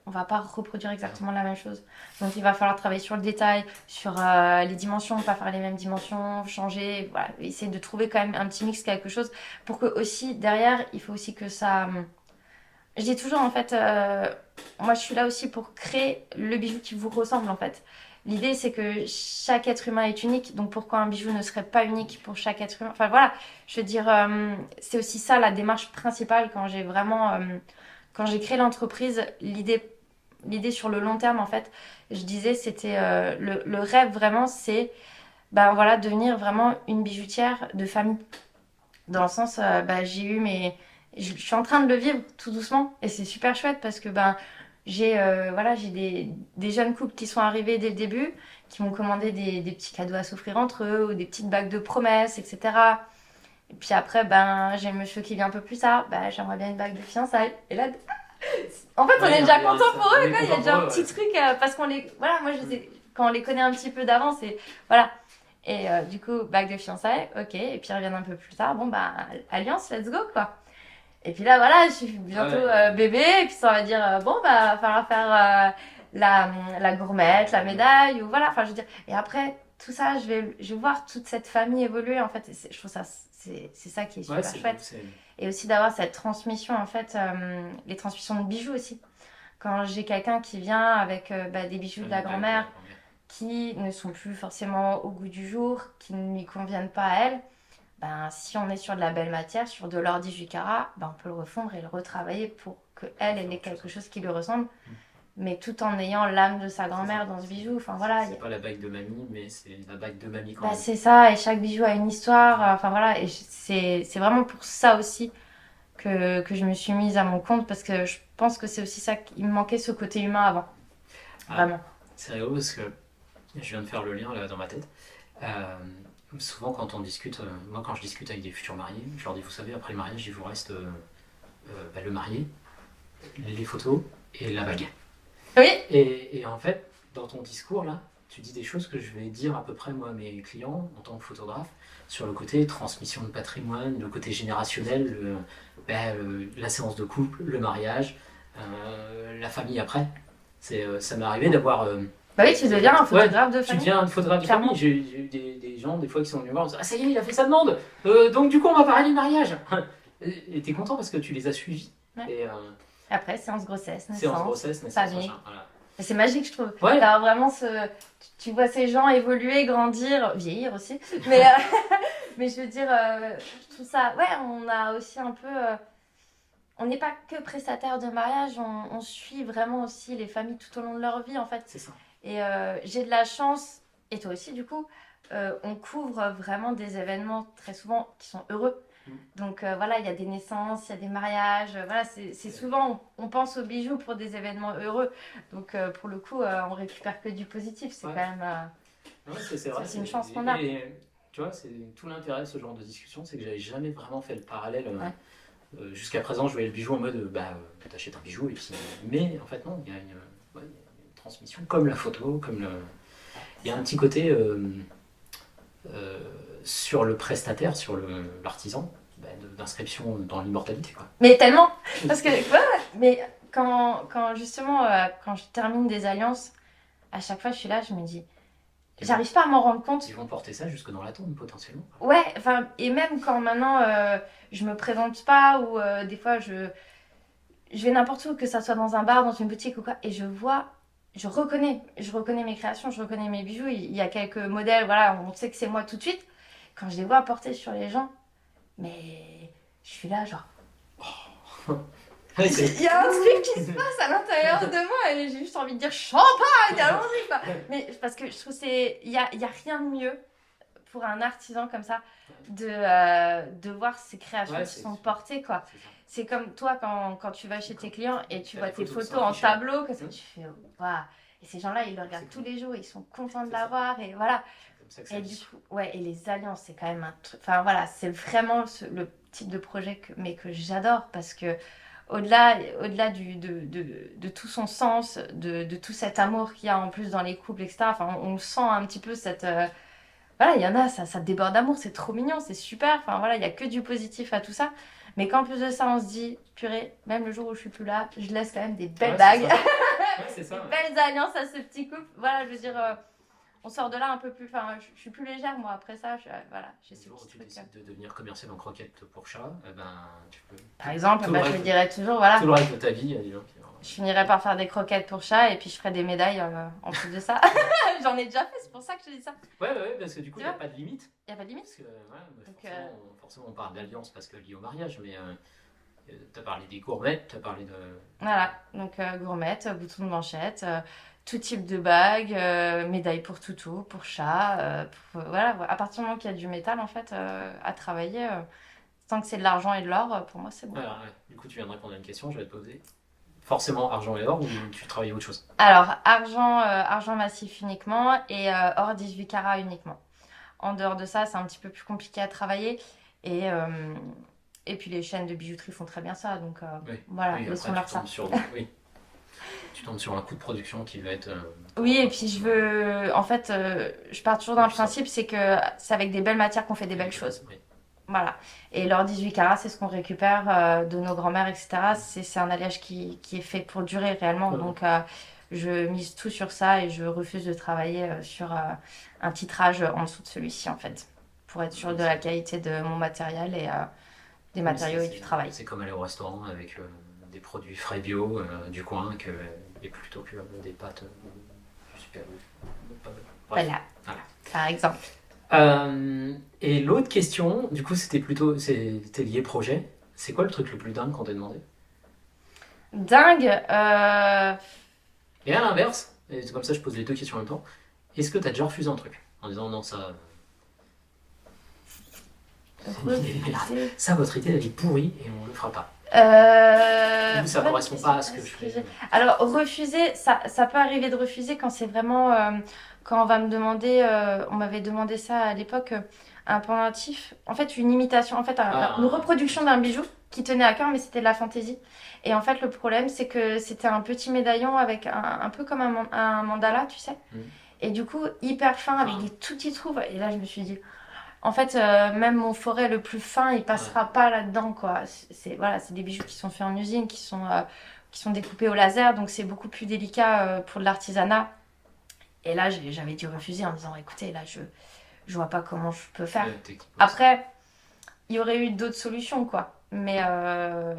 [SPEAKER 2] on va pas reproduire exactement la même chose. Donc, il va falloir travailler sur le détail, sur les dimensions, pas faire les mêmes dimensions, changer, voilà, essayer de trouver quand même un petit mix, quelque chose, pour que aussi, derrière, il faut aussi que ça... Je dis toujours, en fait, moi, je suis là aussi pour créer le bijou qui vous ressemble, en fait. L'idée, c'est que chaque être humain est unique, donc pourquoi un bijou ne serait pas unique pour chaque être humain? Enfin voilà, je veux dire, c'est aussi ça la démarche principale quand quand j'ai créé l'entreprise, l'idée sur le long terme, en fait, je disais, c'était le rêve vraiment, c'est voilà, devenir vraiment une bijoutière de famille. Dans le sens, j'ai eu je suis en train de le vivre tout doucement et c'est super chouette parce que j'ai des jeunes couples qui sont arrivés dès le début, qui m'ont commandé des petits cadeaux à s'offrir entre eux ou des petites bagues de promesses, etc. Et puis après, j'ai le monsieur qui vient un peu plus tard, j'aimerais bien une bague de fiançailles. Et là, en fait, on est déjà content pour eux, quoi. Il y a déjà un petit truc parce qu'on les, voilà, moi je sais, quand on les connaît un petit peu d'avance, et voilà. Et du coup, bague de fiançailles, ok. Et puis ils reviennent un peu plus tard, alliance, let's go, quoi. Et puis là, voilà, je suis bientôt bébé, et puis ça va dire, va falloir faire la gourmette, la médaille, ou voilà, enfin, je veux dire. Et après, tout ça, je vais voir toute cette famille évoluer, en fait, et je trouve ça, c'est ça qui est super chouette. Et aussi d'avoir cette transmission, en fait, les transmissions de bijoux aussi. Quand j'ai quelqu'un qui vient avec des bijoux de la grand-mère, qui ne sont plus forcément au goût du jour, qui ne lui conviennent pas à elle, si on est sur de la belle matière, sur de l'or 18 carats, on peut le refondre et le retravailler pour qu'elle ait quelque chose qui lui ressemble, mais tout en ayant l'âme de sa grand-mère dans ce bijou. Enfin, voilà,
[SPEAKER 1] c'est pas la bague de mamie, mais c'est la bague de mamie quand même.
[SPEAKER 2] C'est ça, et chaque bijou a une histoire. Enfin voilà, et c'est vraiment pour ça aussi que je me suis mise à mon compte, parce que je pense que c'est aussi ça qu'il me manquait, ce côté humain avant. Vraiment.
[SPEAKER 1] C'est rigolo parce que je viens de faire le lien là dans ma tête. Souvent quand on discute, moi quand je discute avec des futurs mariés, je leur dis, vous savez, après le mariage il vous reste le marié, les photos et la bague.
[SPEAKER 2] Oui.
[SPEAKER 1] Et en fait, dans ton discours là, tu dis des choses que je vais dire à peu près moi à mes clients en tant que photographe, sur le côté transmission de patrimoine, le côté générationnel, la séance de couple, le mariage, la famille après. Ça m'est arrivé d'avoir...
[SPEAKER 2] oui, tu deviens un photographe de famille.
[SPEAKER 1] Tu deviens un photographe de famille. J'ai eu des gens, des fois, qui sont venus voir, en disant, ah ça y est, il a fait sa demande, donc du coup, on va parler du mariage. Et t'es content parce que tu les as suivis.
[SPEAKER 2] Ouais.
[SPEAKER 1] Et,
[SPEAKER 2] après, séance grossesse, naissance.
[SPEAKER 1] séance grossesse, naissance,
[SPEAKER 2] famille.
[SPEAKER 1] voilà.
[SPEAKER 2] C'est magique, je trouve.
[SPEAKER 1] Ouais.
[SPEAKER 2] D'avoir vraiment tu vois ces gens évoluer, grandir, vieillir aussi. Mais, mais je veux dire, je trouve ça... Ouais, on a aussi un peu... on n'est pas que prestataire de mariage, on suit vraiment aussi les familles tout au long de leur vie, en fait.
[SPEAKER 1] C'est ça.
[SPEAKER 2] Et j'ai de la chance, et toi aussi du coup, on couvre vraiment des événements très souvent qui sont heureux. Donc voilà, il y a des naissances, il y a des mariages, voilà, c'est souvent, on pense aux bijoux pour des événements heureux. Donc pour le coup, on récupère que du positif, c'est quand même...
[SPEAKER 1] c'est vrai.
[SPEAKER 2] C'est une chance qu'on a.
[SPEAKER 1] Et, tu vois, c'est tout l'intérêt de ce genre de discussion, c'est que j'avais jamais vraiment fait le parallèle. Jusqu'à présent, je voyais le bijou en mode, t'achètes un bijou, et puis... mais en fait non, il y a une transmission, comme la photo, il y a un petit côté sur le prestataire, sur l'artisan, d'inscription dans l'immortalité, quoi.
[SPEAKER 2] Mais tellement, parce que mais quand justement quand je termine des alliances, à chaque fois je suis là, je me dis, j'arrive pas à m'en rendre compte.
[SPEAKER 1] Ils vont porter ça jusque dans la tombe potentiellement.
[SPEAKER 2] Ouais, enfin, et même quand maintenant je me présente pas ou des fois je vais n'importe où, que ça soit dans un bar, dans une boutique ou quoi, et je reconnais mes créations, je reconnais mes bijoux. Il y a quelques modèles, voilà, on sait que c'est moi tout de suite. Quand je les vois porter sur les gens, mais je suis là genre. Il y a un truc qui se passe à l'intérieur de moi et j'ai juste envie de dire champagne, allons-y quoi. Mais parce que je trouve il y a rien de mieux pour un artisan comme ça de voir ses créations qui sont portées quoi. C'est comme toi quand tu vas chez tes clients et tu vois tes photos en tableau, comme ça tu fais waouh. Et ces gens-là ils le regardent tous les jours, ils sont contents de l'avoir et voilà. Et du coup, et les alliances c'est quand même un truc. Enfin voilà, c'est vraiment le type de projet que j'adore parce que au-delà de tout son sens, de tout cet amour qu'il y a en plus dans les couples, etc. Enfin, on sent un petit peu cette. Voilà, il y en a, ça déborde d'amour, c'est trop mignon, c'est super. Enfin, voilà, il n'y a que du positif à tout ça. Mais qu'en plus de ça, on se dit, purée, même le jour où je suis plus là, je laisse quand même des belles bagues.
[SPEAKER 1] C'est ça.
[SPEAKER 2] Des belles alliances à ce petit couple. Voilà, je veux dire. On sort de là un peu plus. Enfin, je suis plus légère, moi. Après ça, voilà, j'ai ce
[SPEAKER 1] jour où
[SPEAKER 2] petit
[SPEAKER 1] tu
[SPEAKER 2] truc.
[SPEAKER 1] décides de devenir commercial en croquettes pour chat, tu peux.
[SPEAKER 2] Par exemple, je me dirais toujours, voilà.
[SPEAKER 1] Tout le reste de ta vie, il y a des gens qui.
[SPEAKER 2] Je finirais par faire des croquettes pour chat et puis je ferais des médailles en plus de ça. J'en ai déjà fait, c'est pour ça que je te dis ça.
[SPEAKER 1] Ouais, parce que du coup, il n'y a pas de limite.
[SPEAKER 2] Il n'y a pas de limite.
[SPEAKER 1] Parce que, forcément, on parle d'alliance parce que lié au mariage, mais tu as parlé des gourmettes, tu as parlé de.
[SPEAKER 2] Voilà, donc gourmettes, boutons de manchette, tout type de bagues, médailles pour toutou, pour chat. Voilà, à partir du moment qu'il y a du métal en fait à travailler, tant que c'est de l'argent et de l'or, pour moi c'est bon.
[SPEAKER 1] Alors, du coup, tu viens de répondre à une question, je vais te poser. Forcément argent et or ou tu travailles autre chose?
[SPEAKER 2] Alors, argent massif uniquement et or 18 carats uniquement. En dehors de ça, c'est un petit peu plus compliqué à travailler. Et puis les chaînes de bijouterie font très bien ça. Donc voilà, laissons-leur ça.
[SPEAKER 1] Tu tombes sur un coût de production qui va être...
[SPEAKER 2] Oui, et puis je pars toujours d'un principe, c'est que c'est avec des belles matières qu'on fait des belles choses.
[SPEAKER 1] Oui.
[SPEAKER 2] Voilà. Et l'or 18 carats, c'est ce qu'on récupère de nos grands-mères, etc. C'est un alliage qui est fait pour durer réellement.
[SPEAKER 1] Ouais.
[SPEAKER 2] Donc, je mise tout sur ça et je refuse de travailler sur un titrage en dessous de celui-ci, en fait. Pour être sûr de la qualité de mon matériel et des matériaux et du travail.
[SPEAKER 1] C'est comme aller au restaurant avec des produits frais bio du coin et plutôt que des pâtes super.
[SPEAKER 2] Voilà. Par exemple.
[SPEAKER 1] Et l'autre question, du coup, c'était lié projet. C'est quoi le truc le plus dingue qu'on t'a demandé?
[SPEAKER 2] Dingue
[SPEAKER 1] Et à l'inverse, et c'est comme ça que je pose les deux questions en même temps, est-ce que t'as déjà refusé un truc en disant non, ça. Ça, votre idée, elle est pourrie et on le fera pas. Ça correspond pas à ce que je fais.
[SPEAKER 2] Alors, refuser, ça peut arriver de refuser quand c'est vraiment. Quand on va me demander, on m'avait demandé ça à l'époque, un pendentif, en fait une imitation, en fait une reproduction d'un bijou qui tenait à cœur, mais c'était de la fantaisie. Et en fait le problème c'est que c'était un petit médaillon avec un peu comme un mandala, tu sais. Et du coup hyper fin avec des tout petits trous. Et là je me suis dit, en fait même mon forêt le plus fin il passera pas là-dedans quoi. C'est des bijoux qui sont faits en usine, qui sont découpés au laser, donc c'est beaucoup plus délicat pour de l'artisanat. Et là, j'avais dû refuser en disant, écoutez, là, je vois pas comment je peux faire. Après, il y aurait eu d'autres solutions, quoi. Mais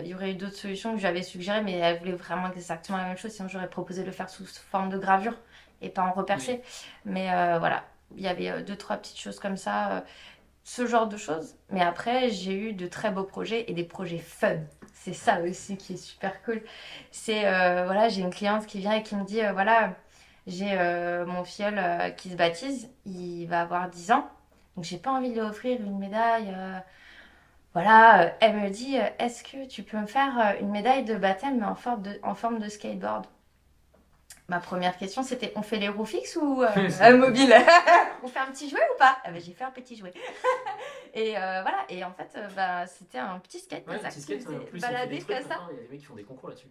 [SPEAKER 2] il y aurait eu d'autres solutions que j'avais suggérées, mais elle voulait vraiment exactement la même chose. Sinon, j'aurais proposé de le faire sous forme de gravure et pas en repercé. Oui. Mais voilà, il y avait 2-3 petites choses comme ça. Ce genre de choses. Mais après, j'ai eu de très beaux projets et des projets fun. C'est ça aussi qui est super cool. C'est, j'ai une cliente qui vient et qui me dit, j'ai mon filleul qui se baptise, il va avoir 10 ans, donc j'ai pas envie de lui offrir une médaille. Elle me dit, est-ce que tu peux me faire une médaille de baptême mais en forme de skateboard? Ma première question c'était, on fait les roues fixes ou mobile? On fait un petit jouet ou pas? J'ai fait un petit jouet. Et et en fait c'était un petit skate
[SPEAKER 1] qui
[SPEAKER 2] faisait balader comme ça.
[SPEAKER 1] Il y a des mecs qui font des concours là-dessus.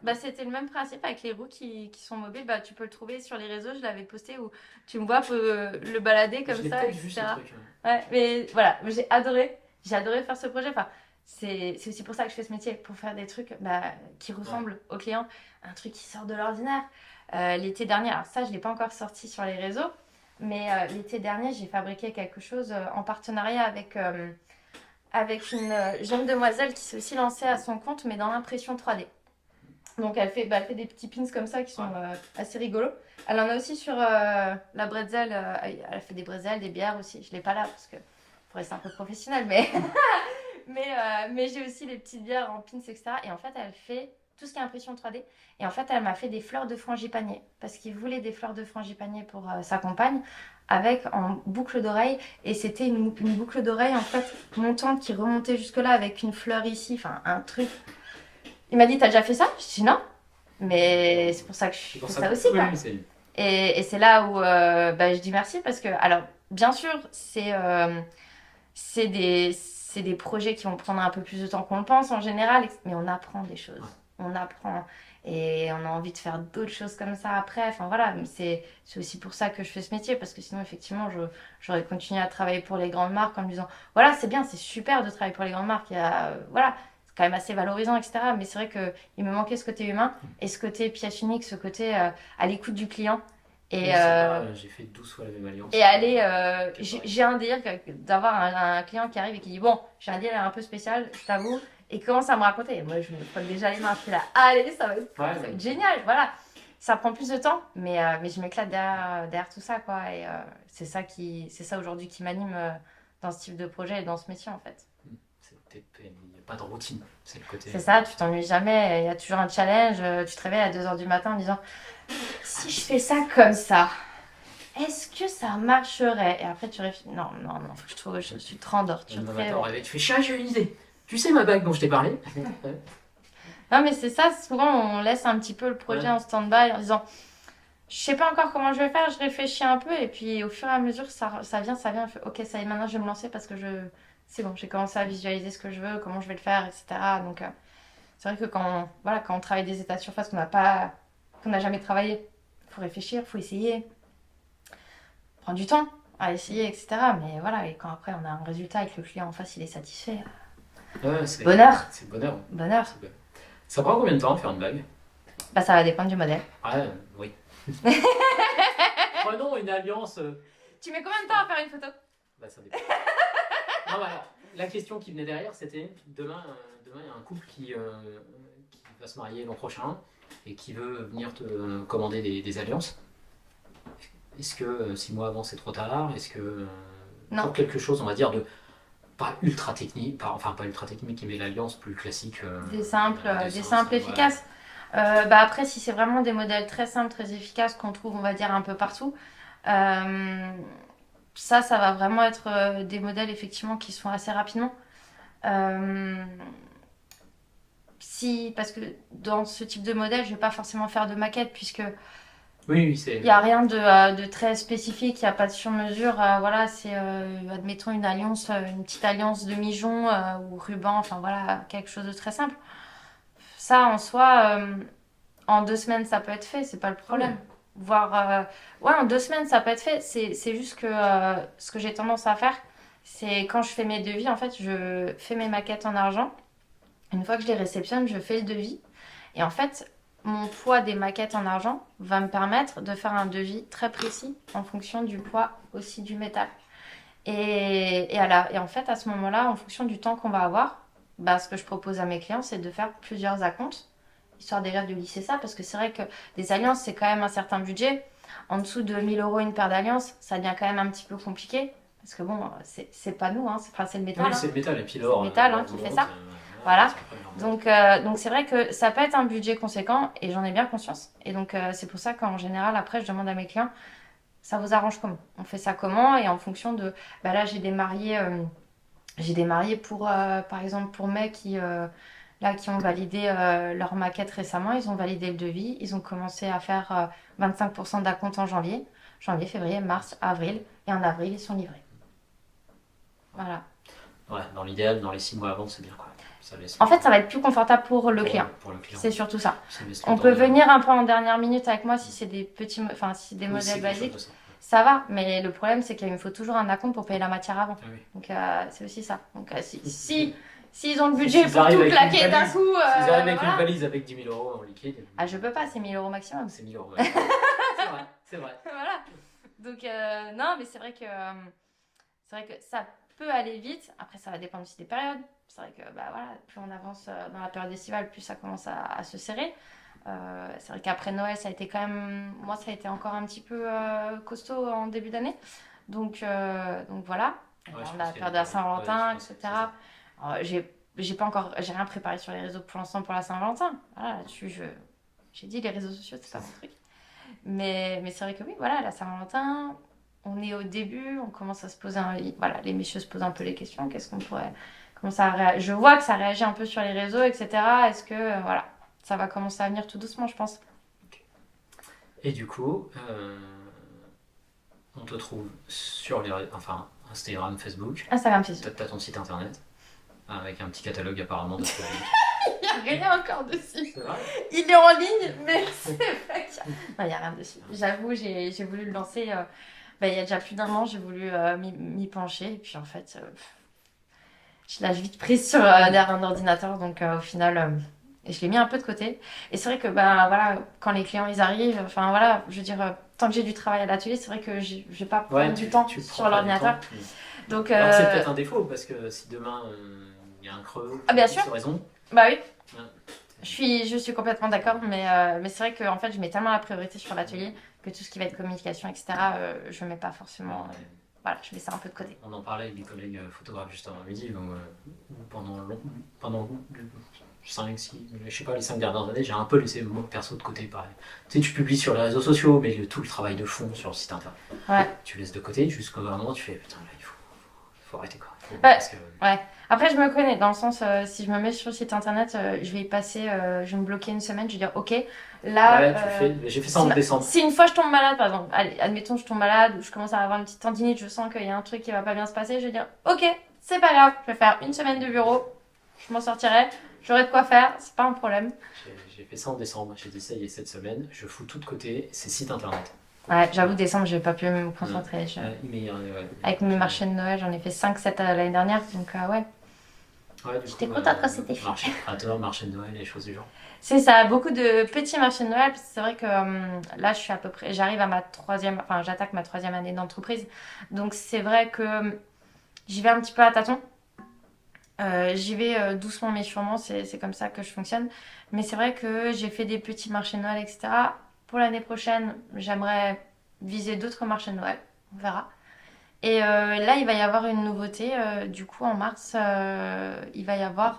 [SPEAKER 2] Bah, c'était le même principe avec les roues qui sont mobiles. Bah, tu peux le trouver sur les réseaux. Je l'avais posté où tu me vois le balader comme
[SPEAKER 1] Je l'ai
[SPEAKER 2] ça,
[SPEAKER 1] peut-être vu, ce
[SPEAKER 2] etc.
[SPEAKER 1] truc.
[SPEAKER 2] Ouais, mais voilà, j'ai adoré. J'ai adoré faire ce projet. Enfin, c'est aussi pour ça que je fais ce métier, pour faire des trucs qui ressemblent aux clients, un truc qui sort de l'ordinaire. L'été dernier, alors ça, je ne l'ai pas encore sorti sur les réseaux, mais l'été dernier, j'ai fabriqué quelque chose en partenariat avec une jeune demoiselle qui s'est aussi lancée à son compte, mais dans l'impression 3D. Donc elle fait des petits pins comme ça qui sont assez rigolos. Elle en a aussi sur la bretzel. Elle a fait des bretzels, des bières aussi. Je ne l'ai pas là parce que pour rester un peu professionnel, mais mais j'ai aussi les petites bières en pins, etc. Et en fait, elle fait tout ce qui est impression 3D. Et en fait, elle m'a fait des fleurs de frangipanier parce qu'il voulait des fleurs de frangipanier pour sa compagne avec en boucle d'oreille. Et c'était une boucle d'oreille en fait montante qui remontait jusque-là avec une fleur ici, enfin un truc. Il m'a dit, t'as déjà fait ça? Je dis non. Mais c'est pour ça que je fais ça aussi, quoi.
[SPEAKER 1] Oui,
[SPEAKER 2] Et c'est là où je dis merci parce que, alors, bien sûr, c'est des projets qui vont prendre un peu plus de temps qu'on le pense en général, mais on apprend des choses. Ouais. On apprend et on a envie de faire d'autres choses comme ça après. Enfin voilà, c'est aussi pour ça que je fais ce métier parce que sinon, effectivement, j'aurais continué à travailler pour les grandes marques en me disant, voilà, c'est bien, c'est super de travailler pour les grandes marques. Il y a, voilà. Quand même assez valorisant, etc. Mais c'est vrai qu'il me manquait ce côté humain et ce côté pièce unique, ce côté à l'écoute du client. Et
[SPEAKER 1] j'ai fait 12 fois la même alliance.
[SPEAKER 2] Et aller, j'ai un délire d'avoir un client qui arrive et qui dit bon, j'ai un délire un peu spécial, je t'avoue, et commence à me raconter. Et moi, je me frotte déjà les mains, je suis là, allez, ça va être génial, voilà. Ça prend plus de temps, mais je m'éclate derrière tout ça, quoi. Et c'est ça aujourd'hui qui m'anime dans ce type de projet et dans ce métier, en fait.
[SPEAKER 1] Il n'y a pas de routine, c'est le côté.
[SPEAKER 2] C'est ça, tu t'ennuies jamais, il y a toujours un challenge. Tu te réveilles à 2h du matin en disant si je fais ça comme ça, est-ce que ça marcherait? Et après tu réfléchis, non, faut que tu te rendors. Tu
[SPEAKER 1] fais chat, j'ai une idée. Tu sais ma bague dont je t'ai parlé?
[SPEAKER 2] Non, mais c'est ça, souvent on laisse un petit peu le projet en stand-by en disant je sais pas encore comment je vais faire, je réfléchis un peu, et puis au fur et à mesure ça vient, je fais, ok, ça y est, maintenant je vais me lancer parce que c'est bon, j'ai commencé à visualiser ce que je veux, comment je vais le faire, etc. Donc c'est vrai que quand on travaille des états de surface qu'on n'a jamais travaillé, il faut réfléchir, il faut essayer, prendre du temps à essayer, etc. Mais voilà, et quand après on a un résultat et que le client en face il est satisfait, bonheur.
[SPEAKER 1] C'est bonheur.
[SPEAKER 2] Bonheur.
[SPEAKER 1] Ça prend combien de temps à faire une bague?
[SPEAKER 2] Bah ça va dépendre du modèle.
[SPEAKER 1] Ouais, oui. Prenons une alliance.
[SPEAKER 2] Tu mets combien de temps à faire une photo?
[SPEAKER 1] Bah ça dépend. Non, alors, la question qui venait derrière, c'était demain, il y a un couple qui va se marier l'an prochain et qui veut venir te commander des alliances. Est-ce que 6 mois avant c'est trop tard? Est-ce que pour quelque chose, on va dire, de pas ultra technique, pas ultra technique, mais l'alliance plus classique,
[SPEAKER 2] des simples efficaces. Après, si c'est vraiment des modèles très simples, très efficaces qu'on trouve, on va dire, un peu partout, ça va vraiment être des modèles effectivement qui se font assez rapidement. Parce que dans ce type de modèle, je ne vais pas forcément faire de maquette puisque
[SPEAKER 1] oui, c'est...
[SPEAKER 2] il n'y a rien de très spécifique, il n'y a pas de sur-mesure. Voilà, c'est, admettons, une petite alliance de migeon ou ruban, enfin voilà, quelque chose de très simple. Ça, en soi, en 2 semaines, ça peut être fait, c'est pas le problème. Voire, en 2 semaines, ça peut être fait. C'est juste que ce que j'ai tendance à faire, c'est quand je fais mes devis, en fait, je fais mes maquettes en argent. Une fois que je les réceptionne, je fais le devis. Et en fait, mon poids des maquettes en argent va me permettre de faire un devis très précis en fonction du poids aussi du métal. Et en fait, à ce moment-là, en fonction du temps qu'on va avoir, ce que je propose à mes clients, c'est de faire plusieurs acomptes, histoire déjà de lisser ça, parce que c'est vrai que des alliances, c'est quand même un certain budget. En dessous de 1 000 € une paire d'alliances, ça devient quand même un petit peu compliqué, parce que bon, c'est pas nous, hein, c'est le métal.
[SPEAKER 1] Oui, c'est le métal, et puis l'or.
[SPEAKER 2] C'est le métal qui fait ça. Voilà. Donc c'est vrai que ça peut être un budget conséquent, et j'en ai bien conscience. Et donc c'est pour ça qu'en général, après, je demande à mes clients, ça vous arrange comment? On fait ça comment? Et en fonction de... là, j'ai des mariés pour, par exemple, pour mai qui ont validé leur maquette récemment. Ils ont validé le devis. Ils ont commencé à faire 25% d'acompte en janvier. Janvier, février, mars, avril. Et en avril, ils sont livrés. Voilà.
[SPEAKER 1] Ouais, dans l'idéal, dans les 6 mois avant, c'est bien quoi. Ça laisse
[SPEAKER 2] En fait, ça va être plus confortable pour le
[SPEAKER 1] pour,
[SPEAKER 2] client.
[SPEAKER 1] pour le client.
[SPEAKER 2] C'est surtout ça.
[SPEAKER 1] Ça laisse le
[SPEAKER 2] On
[SPEAKER 1] temps
[SPEAKER 2] peut
[SPEAKER 1] de-
[SPEAKER 2] venir un peu en dernière minute avec moi si c'est des petits, enfin si c'est des
[SPEAKER 1] Oui, c'est
[SPEAKER 2] modèles
[SPEAKER 1] quelque chose
[SPEAKER 2] basiques,
[SPEAKER 1] de ça.
[SPEAKER 2] ça va. Mais le problème, c'est qu'il me faut toujours un acompte pour payer la matière avant.
[SPEAKER 1] Ah oui.
[SPEAKER 2] Donc c'est aussi ça. Donc s'ils ont le budget
[SPEAKER 1] S'ils
[SPEAKER 2] pour
[SPEAKER 1] arrivent
[SPEAKER 2] tout
[SPEAKER 1] avec
[SPEAKER 2] claquer
[SPEAKER 1] une
[SPEAKER 2] d'un
[SPEAKER 1] valise,
[SPEAKER 2] coup,
[SPEAKER 1] S'ils arrivent avec
[SPEAKER 2] voilà.
[SPEAKER 1] une valise avec 10 000 euros en liquide,
[SPEAKER 2] Ah, je peux pas, c'est 1000 € maximum.
[SPEAKER 1] c'est 1000 euros. Ouais. C'est vrai, c'est vrai.
[SPEAKER 2] Voilà. Donc non, mais c'est vrai que ça peut aller vite. Après, ça va dépendre aussi des périodes. C'est vrai que bah voilà, plus on avance dans la période estivale, plus ça commence à se serrer. C'est vrai qu'après Noël, ça a été quand même, moi, ça a été encore un petit peu costaud en début d'année. Donc voilà.
[SPEAKER 1] Ouais,
[SPEAKER 2] On
[SPEAKER 1] je
[SPEAKER 2] a
[SPEAKER 1] pense
[SPEAKER 2] la
[SPEAKER 1] qu'il y a
[SPEAKER 2] période
[SPEAKER 1] des
[SPEAKER 2] de la
[SPEAKER 1] périodes.
[SPEAKER 2] Saint-Valentin,
[SPEAKER 1] Ouais, je pense que
[SPEAKER 2] etc.
[SPEAKER 1] c'est ça.
[SPEAKER 2] Alors, j'ai rien préparé sur les réseaux pour l'instant pour la Saint-Valentin. Voilà, là-dessus, j'ai dit les réseaux sociaux, c'est pas mon truc. Mais c'est vrai que oui, voilà, la Saint-Valentin, on est au début, on commence à se poser voilà, les messieurs se posent un peu les questions, qu'est-ce qu'on pourrait, comment ça je vois que ça réagit un peu sur les réseaux, etc. Est-ce que, voilà, ça va commencer à venir tout doucement, je pense.
[SPEAKER 1] Et du coup, on te trouve sur enfin, Instagram, Facebook.
[SPEAKER 2] Instagram, Facebook.
[SPEAKER 1] T'as ton site internet avec un petit catalogue apparemment de produits.
[SPEAKER 2] Il n'y a rien encore dessus.
[SPEAKER 1] C'est vrai.
[SPEAKER 2] Il est en ligne, mais c'est vrai qu'il y a... Non, il n'y a rien dessus. J'avoue, j'ai voulu le lancer il y a déjà plus d'un an, j'ai voulu m'y pencher. Et puis en fait, je l'ai vite prise derrière un ordinateur. Donc au final, je l'ai mis un peu de côté. Et c'est vrai que voilà, quand les clients ils arrivent, enfin voilà, je veux dire, tant que j'ai du travail à l'atelier, c'est vrai que je vais pas prendre du temps
[SPEAKER 1] tu
[SPEAKER 2] sur
[SPEAKER 1] prends pas du
[SPEAKER 2] l'ordinateur.
[SPEAKER 1] temps.
[SPEAKER 2] Donc,
[SPEAKER 1] Alors c'est peut-être un défaut parce que si demain il y a un creux,
[SPEAKER 2] Ah, bien
[SPEAKER 1] pour
[SPEAKER 2] sûr.
[SPEAKER 1] X raison.
[SPEAKER 2] Bah oui.
[SPEAKER 1] Ouais.
[SPEAKER 2] Je suis complètement d'accord, mais c'est vrai que en fait, je mets tellement la priorité sur l'atelier que tout ce qui va être communication, etc., je mets pas forcément. Voilà, je mets ça un peu de côté.
[SPEAKER 1] On en parlait avec des collègues photographes juste avant midi, où pendant 5, 6, je sais pas, les 5 dernières années, j'ai un peu laissé mon perso de côté, pareil. Tu sais, tu publies sur les réseaux sociaux, mais tout le travail de fond sur le site internet,
[SPEAKER 2] Ouais.
[SPEAKER 1] tu laisses de côté jusqu'au moment où tu fais putain, là, il faut arrêter quoi.
[SPEAKER 2] Parce que... Ouais. Après, je me connais, dans le sens, si je me mets sur le site internet, je vais y passer, je vais me bloquer une semaine, je vais dire, ok, là.
[SPEAKER 1] Ouais, tu fais. J'ai fait ça en décembre.
[SPEAKER 2] Si une fois je tombe malade, par exemple, allez, admettons, je tombe malade ou je commence à avoir une petite tendinite, je sens qu'il y a un truc qui va pas bien se passer, je vais dire, ok, c'est pas grave, je vais faire une semaine de bureau, je m'en sortirai, j'aurai de quoi faire, c'est pas un problème.
[SPEAKER 1] J'ai fait ça en décembre, j'ai dit ça il y a cette semaine, je fous tout de côté, c'est site internet.
[SPEAKER 2] Ouais, j'avoue, décembre, j'ai pas pu me concentrer. Avec mes marchés de Noël, j'en ai fait 5-7 l'année dernière, donc ouais. J'étais contente quand c'était fait.
[SPEAKER 1] Marché créateur, marché de Noël, les choses du genre.
[SPEAKER 2] C'est ça, beaucoup de petits marchés de Noël. C'est vrai que là, je suis à peu près, j'arrive à j'attaque ma 3e année d'entreprise. Donc c'est vrai que j'y vais un petit peu à tâtons. J'y vais doucement mais sûrement, c'est comme ça que je fonctionne. Mais c'est vrai que j'ai fait des petits marchés de Noël, etc. Pour l'année prochaine, j'aimerais viser d'autres marchés de Noël. On verra. Et là, il va y avoir une nouveauté. Du coup, en mars, il va y avoir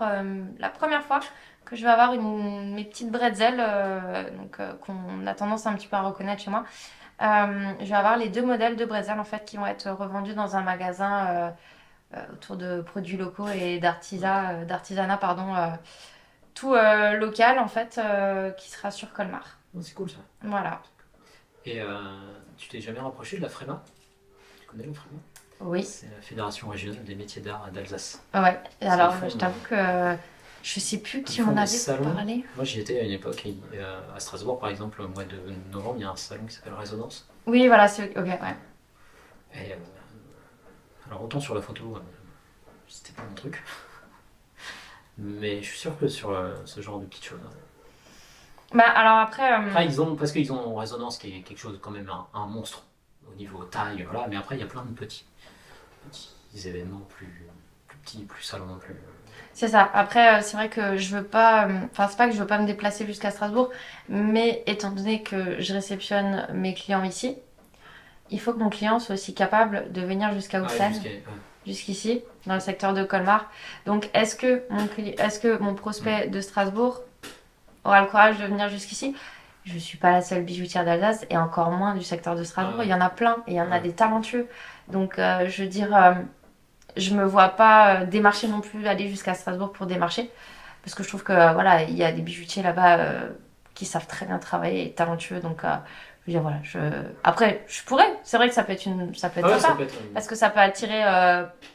[SPEAKER 2] la première fois que je vais avoir mes petites bretzels, qu'on a tendance un petit peu à reconnaître chez moi. Je vais avoir les 2 modèles de bretzels en fait qui vont être revendus dans un magasin autour de produits locaux et d'artisanat, tout local en fait, qui sera sur Colmar.
[SPEAKER 1] Oh, c'est cool ça.
[SPEAKER 2] Voilà.
[SPEAKER 1] Et tu t'es jamais rapproché de la FREMA? Tu connais la FREMA?
[SPEAKER 2] Oui.
[SPEAKER 1] C'est la Fédération régionale des métiers d'art d'Alsace.
[SPEAKER 2] Ouais. Alors, je t'avoue que je sais plus qui en avait parlé.
[SPEAKER 1] Moi, j'y étais à une époque. À Strasbourg, par exemple, au mois de novembre, il y a un salon qui s'appelle Résonance.
[SPEAKER 2] Oui, voilà, c'est ok, ouais.
[SPEAKER 1] Et alors, autant sur la photo, c'était pas mon truc. Mais je suis sûr que sur ce genre de petites choses.
[SPEAKER 2] Bah, alors après.
[SPEAKER 1] Parce qu'ils ont Résonance qui est quelque chose, quand même, un monstre au niveau taille, voilà. Mais après, il y a plein de petits événements plus petits, plus salons, plus.
[SPEAKER 2] C'est ça. Après, c'est vrai que je veux pas. Enfin, c'est pas que je veux pas me déplacer jusqu'à Strasbourg, mais étant donné que je réceptionne mes clients ici, il faut que mon client soit aussi capable de venir jusqu'à Auxerre, jusqu'ici, dans le secteur de Colmar. Donc, est-ce que mon prospect de Strasbourg aura le courage de venir jusqu'ici? Je suis pas la seule bijoutière d'Alsace et encore moins du secteur de Strasbourg. Il y en a plein et il y en a des talentueux. Donc, je veux dire, je me vois pas démarcher non plus, aller jusqu'à Strasbourg pour démarcher. Parce que je trouve que, voilà, il y a des bijoutiers là-bas qui savent très bien travailler et talentueux. Donc, je veux dire, voilà. Après, je pourrais. C'est vrai que ça peut être sympa. Parce que ça peut attirer,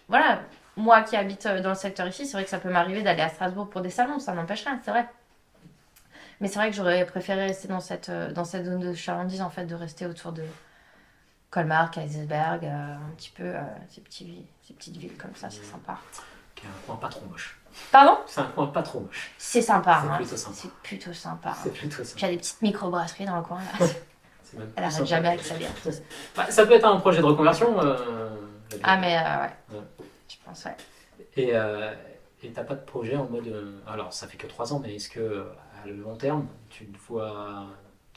[SPEAKER 2] voilà, moi qui habite dans le secteur ici, c'est vrai que ça peut m'arriver d'aller à Strasbourg pour des salons, ça n'empêche rien, c'est vrai. Mais c'est vrai que j'aurais préféré rester dans cette zone de chalandise, en fait, de rester autour de Colmar, Kaysersberg, un petit peu ces petites villes comme ça, c'est sympa.
[SPEAKER 1] Qui est un coin pas trop moche.
[SPEAKER 2] Pardon?
[SPEAKER 1] C'est un coin pas trop moche.
[SPEAKER 2] C'est sympa,
[SPEAKER 1] C'est
[SPEAKER 2] hein.
[SPEAKER 1] plutôt sympa.
[SPEAKER 2] C'est plutôt sympa.
[SPEAKER 1] C'est plutôt sympa.
[SPEAKER 2] Puis il y a des petites microbrasseries dans le coin, là.
[SPEAKER 1] C'est même
[SPEAKER 2] Elle
[SPEAKER 1] plus
[SPEAKER 2] arrête
[SPEAKER 1] sympa.
[SPEAKER 2] jamais avec sa bière.
[SPEAKER 1] Bah, ça peut être un projet de reconversion.
[SPEAKER 2] Ah, mais ouais.
[SPEAKER 1] Ouais.
[SPEAKER 2] Je pense, ouais.
[SPEAKER 1] Et t'as pas de projet en mode. Alors, ça fait que 3 ans, mais est-ce que à long terme, tu te vois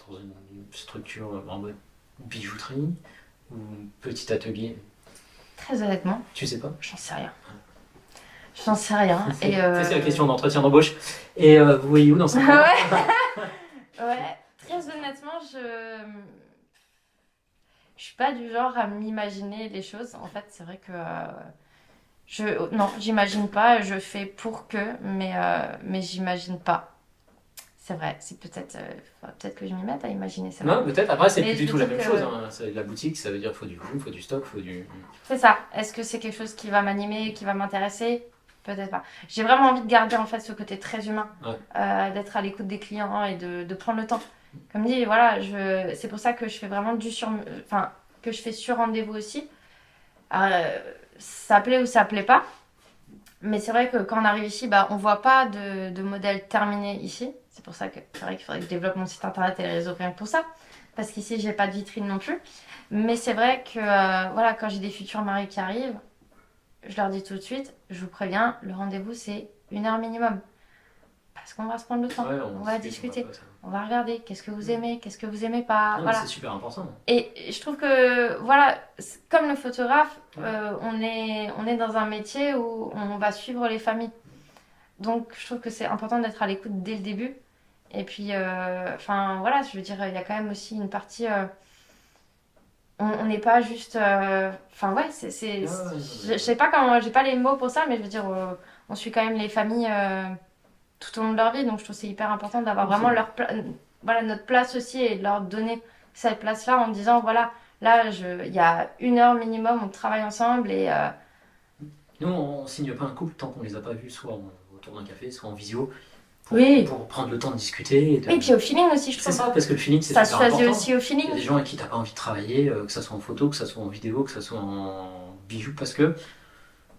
[SPEAKER 1] dans une structure en mode bijouterie ou petit atelier?
[SPEAKER 2] Très honnêtement,
[SPEAKER 1] Tu sais pas?
[SPEAKER 2] j'en sais rien. J'en sais rien. Et
[SPEAKER 1] Ça, c'est la question d'entretien d'embauche. Et vous voyez où dans 5 ans?
[SPEAKER 2] Ouais, très honnêtement, je suis pas du genre à m'imaginer les choses. En fait, c'est vrai que non, j'imagine pas. Je fais pour que, mais j'imagine pas. C'est vrai, c'est peut-être que je m'y mette à imaginer. C'est vrai.
[SPEAKER 1] Non, peut-être. Après, c'est
[SPEAKER 2] Mais
[SPEAKER 1] plus du
[SPEAKER 2] je
[SPEAKER 1] tout la
[SPEAKER 2] me dis
[SPEAKER 1] même
[SPEAKER 2] que-
[SPEAKER 1] chose. Hein. La boutique, ça veut dire qu'il faut du volume, il faut du stock, il faut du.
[SPEAKER 2] C'est ça. Est-ce que c'est quelque chose qui va m'animer, qui va m'intéresser? Peut-être pas. J'ai vraiment envie de garder en fait ce côté très humain,
[SPEAKER 1] Ouais.
[SPEAKER 2] d'être à l'écoute des clients et de prendre le temps. Comme dit, voilà, c'est pour ça que je fais vraiment enfin, que je fais sur rendez-vous aussi. Ça plaît ou ça plaît pas. Mais c'est vrai que quand on arrive ici, bah, on voit pas de modèle terminé ici. C'est pour ça que c'est vrai qu'il faudrait que je développe mon site internet et les réseaux rien que pour ça. Parce qu'ici, j'ai pas de vitrine non plus. Mais c'est vrai que voilà, quand j'ai des futurs maris qui arrivent, je leur dis tout de suite, je vous préviens, le rendez-vous c'est 1 heure minimum. Parce qu'on va se prendre le temps,
[SPEAKER 1] Ouais,
[SPEAKER 2] on va discuter, on va regarder qu'est-ce que vous aimez, qu'est-ce que vous aimez pas.
[SPEAKER 1] Non,
[SPEAKER 2] Voilà.
[SPEAKER 1] c'est super important.
[SPEAKER 2] Et je trouve que, voilà, comme le photographe,
[SPEAKER 1] Ouais.
[SPEAKER 2] on est dans un métier où on va suivre les familles. Donc je trouve que c'est important d'être à l'écoute dès le début. Et puis, enfin voilà, je veux dire, il y a quand même aussi une partie. On n'est pas juste. Enfin ouais, je sais pas comment, j'ai pas les mots pour ça, mais je veux dire, on suit quand même les familles tout au long de leur vie. Donc je trouve que c'est hyper important d'avoir vraiment voilà, notre place aussi et de leur donner cette place-là en disant voilà, là, il y a 1 heure minimum, on travaille ensemble et.
[SPEAKER 1] Nous, on signe pas un couple tant qu'on les a pas vus, soit autour d'un café, soit en visio,
[SPEAKER 2] Oui.
[SPEAKER 1] pour prendre le temps de discuter.
[SPEAKER 2] Et puis au feeling aussi, je
[SPEAKER 1] C'est
[SPEAKER 2] trouve.
[SPEAKER 1] ça, parce que le feeling, c'est
[SPEAKER 2] Ça se
[SPEAKER 1] super
[SPEAKER 2] choisit
[SPEAKER 1] important.
[SPEAKER 2] aussi au
[SPEAKER 1] Il y a
[SPEAKER 2] feeling.
[SPEAKER 1] des gens avec qui t'as pas envie de travailler, que ça soit en photo, que ça soit en vidéo, que ça soit en bijoux, parce que,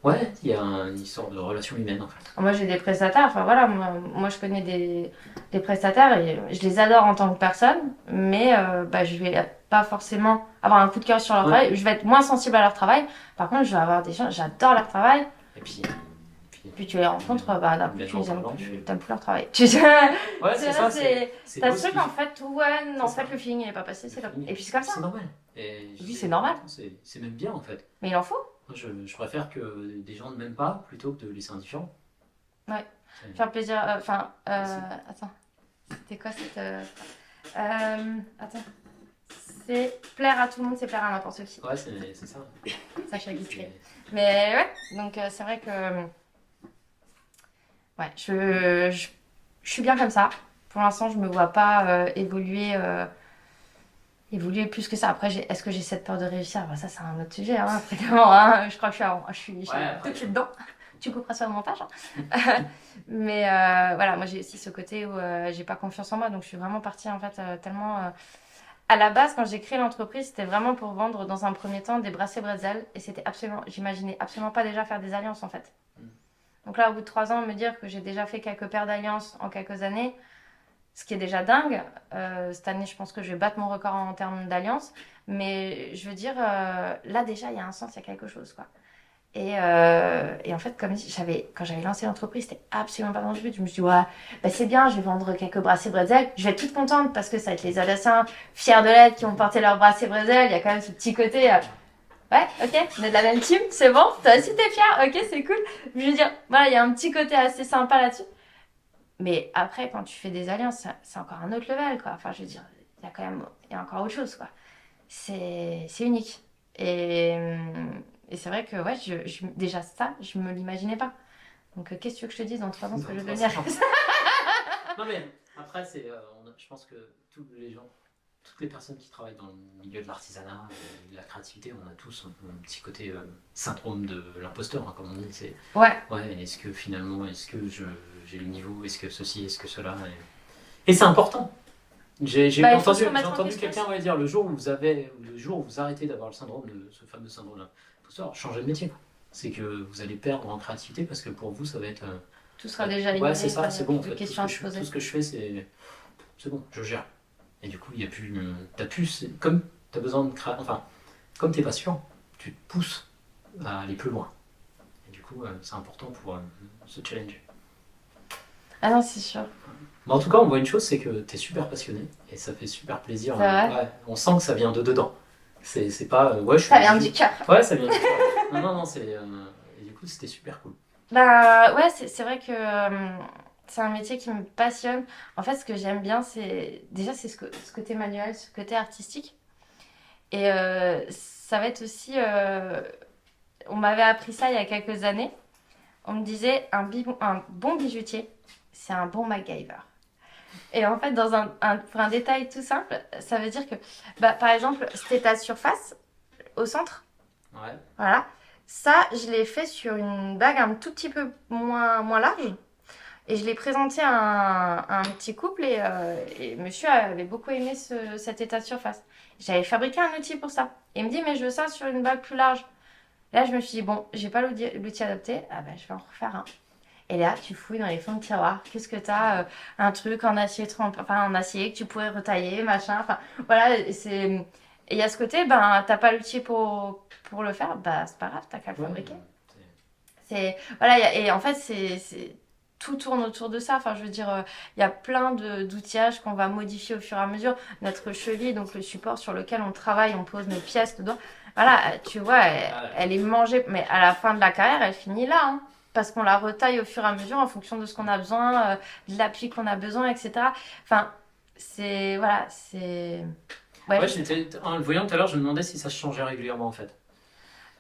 [SPEAKER 1] ouais, il y a une histoire de relation humaine en fait.
[SPEAKER 2] Moi j'ai des prestataires, enfin voilà, moi je connais des prestataires et je les adore en tant que personne, mais bah, je vais pas forcément avoir un coup de cœur sur leur travail, je vais être moins sensible à leur travail. Par contre, je vais avoir des gens, j'adore leur travail.
[SPEAKER 1] Et
[SPEAKER 2] Puis tu les rencontres, bah d'un coup tu les aimes
[SPEAKER 1] parlant,
[SPEAKER 2] plus,
[SPEAKER 1] tu-
[SPEAKER 2] t'aimes plus leur travail.
[SPEAKER 1] Ouais, c'est ça, c'est
[SPEAKER 2] T'as
[SPEAKER 1] beau
[SPEAKER 2] ce
[SPEAKER 1] ce
[SPEAKER 2] truc en
[SPEAKER 1] qu'il-
[SPEAKER 2] fait, ouais, non, en
[SPEAKER 1] C'est ça.
[SPEAKER 2] fait le feeling il est pas passé, c'est
[SPEAKER 1] Le
[SPEAKER 2] comme.
[SPEAKER 1] feeling.
[SPEAKER 2] Et puis c'est comme ça.
[SPEAKER 1] C'est normal. Et je
[SPEAKER 2] Oui,
[SPEAKER 1] dis,
[SPEAKER 2] c'est normal.
[SPEAKER 1] C'est même bien en fait.
[SPEAKER 2] Mais il en faut.
[SPEAKER 1] Moi, je préfère que des gens ne m'aiment pas plutôt que de laisser indifférent.
[SPEAKER 2] Ouais.
[SPEAKER 1] C'est-
[SPEAKER 2] Faire plaisir, enfin, attends, c'était quoi cette. Attends. C'est plaire à tout le monde, c'est plaire à n'importe qui.
[SPEAKER 1] Ouais, c'est ça.
[SPEAKER 2] Sacha Guitry.
[SPEAKER 1] C'est-
[SPEAKER 2] Mais ouais, donc c'est vrai que. Ouais, je suis bien comme ça. Pour l'instant, je me vois pas évoluer plus que ça. Après, est-ce que j'ai cette peur de réussir? Bah, ça, c'est un autre sujet, hein, fréquemment, hein. Je crois que je suis
[SPEAKER 1] Ouais, après,
[SPEAKER 2] tout de suite dedans. Tu couperas ça au montage. Hein. Mais voilà, moi, j'ai aussi ce côté où j'ai pas confiance en moi. Donc, je suis vraiment partie, en fait, tellement. À la base, quand j'ai créé l'entreprise, c'était vraiment pour vendre dans un premier temps des bracelets bretzel. Et c'était j'imaginais absolument pas déjà faire des alliances, en fait. Donc là, au bout de 3 ans, me dire que j'ai déjà fait quelques paires d'alliances en quelques années, ce qui est déjà dingue. Cette année, je pense que je vais battre mon record en termes d'alliances. Mais je veux dire, là déjà, il y a un sens, il y a quelque chose, quoi. Et en fait, comme dit, quand j'avais lancé l'entreprise, c'était absolument pas dans le but. Je me suis dit, ouais, bah c'est bien, je vais vendre quelques bracelets bretzel. Je vais être toute contente parce que ça va être les Alsaciens fiers de l'être qui ont porté leurs bracelets bretzel. Il y a quand même ce petit côté. Ouais, ok, on est de la même team, c'est bon, toi aussi t'es fière, ok, c'est cool. Je veux dire, voilà, il y a un petit côté assez sympa là-dessus. Mais après, quand tu fais des alliances, c'est encore un autre level, quoi. Enfin, je veux dire, il y a encore autre chose, quoi. C'est unique. Et c'est vrai que, ouais, déjà ça, je me l'imaginais pas. Donc, qu'est-ce que tu veux que je te dise dans 3 ans, ce que je veux devenir?
[SPEAKER 1] Non mais après, je pense que tous les gens toutes les personnes qui travaillent dans le milieu de l'artisanat et de la créativité, on a tous un petit côté syndrome de l'imposteur, hein, comme on dit. C'est,
[SPEAKER 2] Ouais.
[SPEAKER 1] ouais, est-ce que finalement, j'ai le niveau, est-ce que ceci, est-ce que cela et c'est important. J'ai
[SPEAKER 2] Bah, il faut se
[SPEAKER 1] entendu,
[SPEAKER 2] remettre en question
[SPEAKER 1] quelqu'un
[SPEAKER 2] aussi.
[SPEAKER 1] dire le jour où vous arrêtez d'avoir le syndrome de ce fameux syndrome de l'imposteur, changez de métier, quoi. C'est que vous allez perdre en créativité parce que pour vous, ça va être.
[SPEAKER 2] Tout sera déjà
[SPEAKER 1] Ouais,
[SPEAKER 2] éliminé,
[SPEAKER 1] c'est ça,
[SPEAKER 2] pas
[SPEAKER 1] c'est bon en
[SPEAKER 2] de
[SPEAKER 1] fait.
[SPEAKER 2] questions à se poser.
[SPEAKER 1] Tout ce que je fais, c'est bon, je gère. Et du coup, il y a plus. Comme tu as besoin de créer. Enfin, comme tu n'es pas sûr, tu te pousses à aller plus loin. Et du coup, c'est important pour se challenger.
[SPEAKER 2] Ah non, c'est sûr.
[SPEAKER 1] Mais en tout cas, on voit une chose, c'est que tu es super passionné et ça fait super plaisir.
[SPEAKER 2] C'est vrai.
[SPEAKER 1] Ouais, on sent que ça vient de dedans. C'est pas. Ouais, je
[SPEAKER 2] Ça
[SPEAKER 1] suis
[SPEAKER 2] vient du cœur.
[SPEAKER 1] Ouais, ça vient du cœur. Non, c'est. Et du coup, c'était super cool.
[SPEAKER 2] Bah ouais, c'est vrai que c'est un métier qui me passionne. En fait, ce que j'aime bien, c'est déjà c'est ce côté manuel, ce côté artistique. Et ça va être aussi, on m'avait appris ça il y a quelques années. On me disait un bon bijoutier, c'est un bon MacGyver. Et en fait, pour un détail tout simple, ça veut dire que, bah, par exemple, c'était ta surface au centre.
[SPEAKER 1] Ouais.
[SPEAKER 2] Voilà. Ça, je l'ai fait sur une bague un tout petit peu moins large. Et je l'ai présenté à un petit couple et monsieur avait beaucoup aimé cet état de surface. J'avais fabriqué un outil pour ça. Et il me dit, mais je veux ça sur une bague plus large. Là, je me suis dit, bon, j'ai pas l'outil adapté. Ah ben, je vais en refaire un. Et là, tu fouilles dans les fonds de tiroir. Qu'est-ce que t'as un truc en acier, en acier que tu pourrais retailler, machin. Enfin, voilà, et il y a ce côté, ben, t'as pas l'outil pour le faire, bah, c'est pas grave, t'as qu'à le fabriquer. Voilà, et en fait, tout tourne autour de ça. Enfin, je veux dire, il y a plein d'outillages qu'on va modifier au fur et à mesure. Notre cheville, donc le support sur lequel on travaille, on pose nos pièces dedans. Voilà, tu vois, elle est mangée, mais à la fin de la carrière, elle finit là, hein, parce qu'on la retaille au fur et à mesure en fonction de ce qu'on a besoin, de l'appui qu'on a besoin, etc. Enfin, voilà, c'est.
[SPEAKER 1] Ouais, en le voyant tout à l'heure, je me demandais si ça se changeait régulièrement en fait.